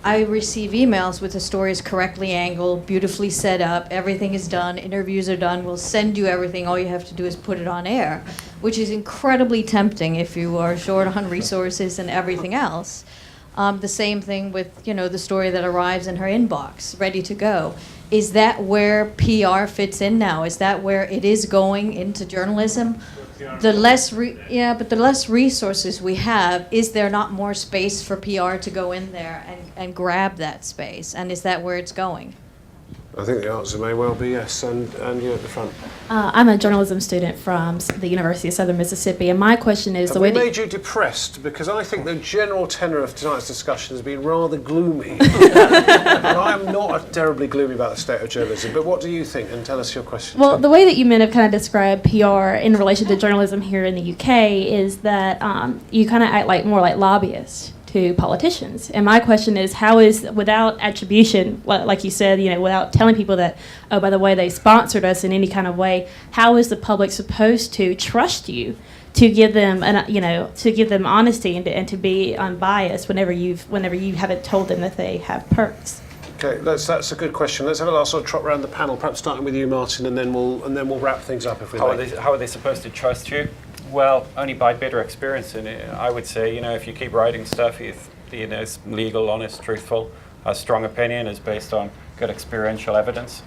I receive emails with the stories correctly angled, beautifully set up, everything is done, interviews are done, we'll send you everything, all you have to do is put it on air, which is incredibly tempting if you are short on resources and everything else. The same thing with, the story that arrives in her inbox, ready to go. Is that where PR fits in now? Is that where it is going into journalism? The less resources we have, is there not more space for PR to go in there and grab that space? And is that where it's going? I think the answer may well be yes, and you at the front. I'm a journalism student from the University of Southern Mississippi, and my question is... Have we made you depressed? Because I think the general tenor of tonight's discussion has been rather gloomy. And I'm not terribly gloomy about the state of journalism, but what do you think? And tell us your question. Well, the way that you men have kind of described PR in relation to journalism here in the UK is that you kind of act more like lobbyists to politicians. And my question is, how is, without attribution, like you said, without telling people that, oh, by the way, they sponsored us in any kind of way, how is the public supposed to trust you to give them, honesty and to be unbiased whenever you haven't told them that they have perks? Okay, that's a good question. Let's have a last sort of trot around the panel, perhaps starting with you, Martin, and then we'll wrap things up if we like. How are they supposed to trust you? Well, only by bitter experience, and I would say, if you keep writing stuff, it's legal, honest, truthful, a strong opinion is based on good experiential evidence,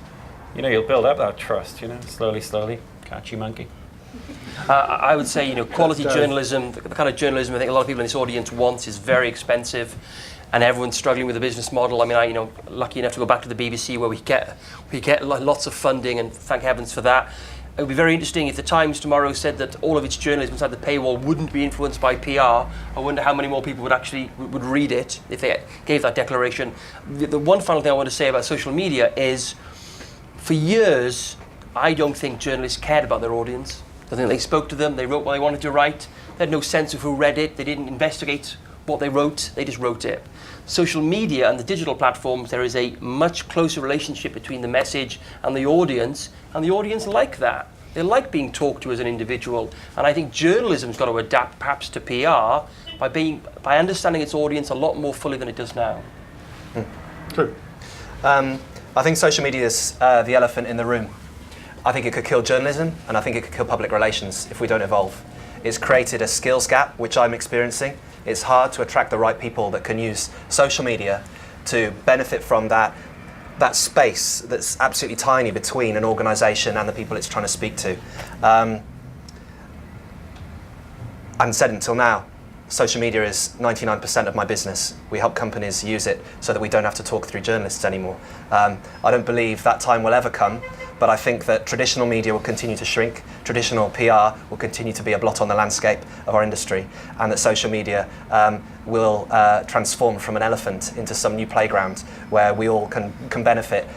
you'll build up that trust, slowly, catchy monkey. I would say, quality journalism, the kind of journalism I think a lot of people in this audience want is very expensive, and everyone's struggling with the business model. I mean, lucky enough to go back to the BBC where we get lots of funding, and thank heavens for that. It would be very interesting if the Times tomorrow said that all of its journalism inside the paywall wouldn't be influenced by PR. I wonder how many more people would read it if they gave that declaration. The one final thing I want to say about social media is, for years, I don't think journalists cared about their audience. I think they spoke to them, they wrote what they wanted to write, they had no sense of who read it, they didn't investigate what they wrote, they just wrote it. Social media and the digital platforms, there is a much closer relationship between the message and the audience like that. They like being talked to as an individual, and I think journalism's got to adapt perhaps to PR by understanding its audience a lot more fully than it does now. True. I think social media is the elephant in the room. I think it could kill journalism, and I think it could kill public relations if we don't evolve. It's created a skills gap, which I'm experiencing. It's hard to attract the right people that can use social media to benefit from that that space that's absolutely tiny between an organisation and the people it's trying to speak to. And said until now, social media is 99% of my business. We help companies use it so that we don't have to talk through journalists anymore. I don't believe that time will ever come, but I think that traditional media will continue to shrink, traditional PR will continue to be a blot on the landscape of our industry, and that social media will transform from an elephant into some new playground where we all can benefit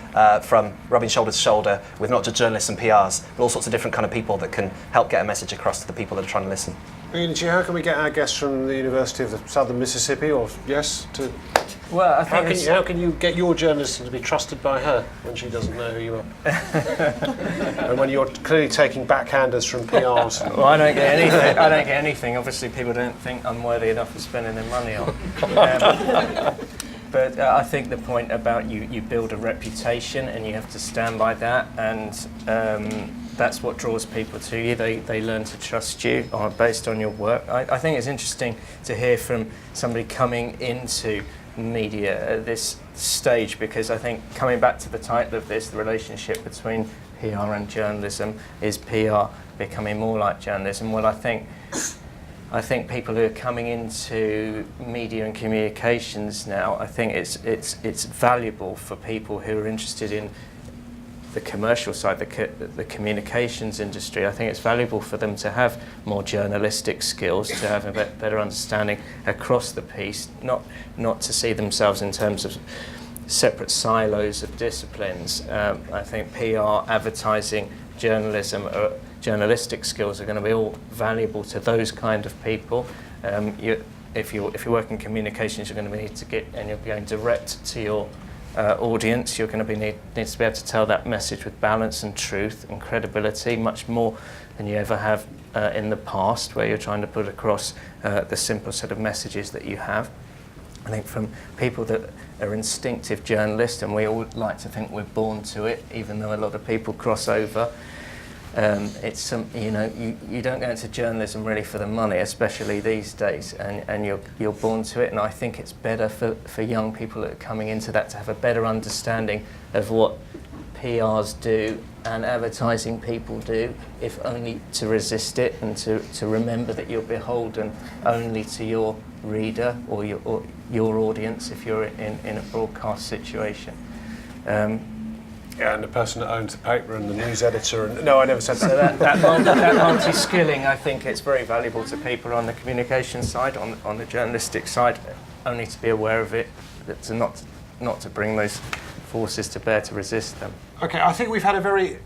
from rubbing shoulder to shoulder with not just journalists and PRs, but all sorts of different kind of people that can help get a message across to the people that are trying to listen. How can we get our guests from the University of the Southern Mississippi, or yes, to... Well, I think how can you get your journalism to be trusted by her when she doesn't know who you are? And when you're clearly taking backhanders from PRs. Well, I don't get anything. I don't get anything. Obviously, people don't think I'm worthy enough of spending their money on. But I think the point about you build a reputation and you have to stand by that, and that's what draws people to you. They learn to trust you based on your work. I think it's interesting to hear from somebody coming into media at this stage, because I think, coming back to the title of this, the relationship between PR and journalism, is PR becoming more like journalism? Well, I think people who are coming into media and communications now, I think it's valuable for people who are interested in the commercial side, the communications industry. I think it's valuable for them to have more journalistic skills, to have a better understanding across the piece, not to see themselves in terms of separate silos of disciplines. I think PR, advertising, journalism, journalistic skills are going to be all valuable to those kind of people. If you work in communications, you're going to need to get, and you're going direct to your audience, you're going to need to be able to tell that message with balance and truth and credibility, much more than you ever have in the past, where you're trying to put across the simple set of messages that you have. I think from people that are instinctive journalists, and we all like to think we're born to it, even though a lot of people cross over. It's you don't go into journalism really for the money, especially these days, and you're born to it. And I think it's better for young people that are coming into that to have a better understanding of what PRs do and advertising people do, if only to resist it and to remember that you're beholden only to your reader or your audience if you're in a broadcast situation. Yeah, and the person that owns the paper and the news editor. And no, I never said that. So that multi-skilling, I think it's very valuable to people on the communication side, on the journalistic side, only to be aware of it, not to bring those forces to bear to resist them. Okay, I think we've had a very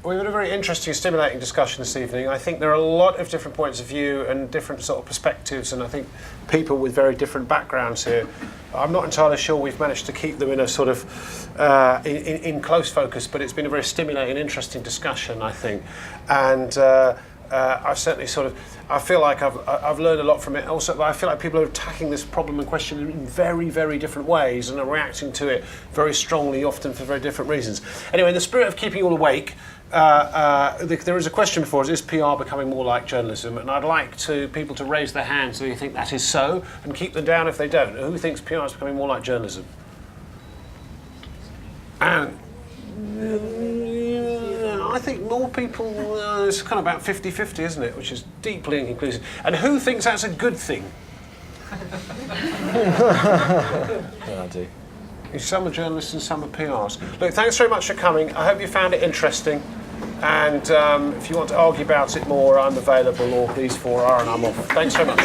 interesting, stimulating discussion this evening. I think there are a lot of different points of view and different sort of perspectives, and I think people with very different backgrounds here. I'm not entirely sure we've managed to keep them in a sort of in close focus, but it's been a very stimulating, interesting discussion, I think, and I've certainly I feel like I've learned a lot from it. Also, I feel like people are attacking this problem and question in very, very different ways and are reacting to it very strongly, often for very different reasons. Anyway, in the spirit of keeping you all awake, there is a question before us: is PR becoming more like journalism? And I'd like people to raise their hands if you think that is so, and keep them down if they don't. Who thinks PR is becoming more like journalism? And I think more people, it's kind of about 50-50, isn't it? Which is deeply inconclusive. And who thinks that's a good thing? Yeah, I do. Some are journalists and some are PRs. Look, thanks very much for coming. I hope you found it interesting. And if you want to argue about it more, I'm available, or these four are, and I'm off. Thanks very much.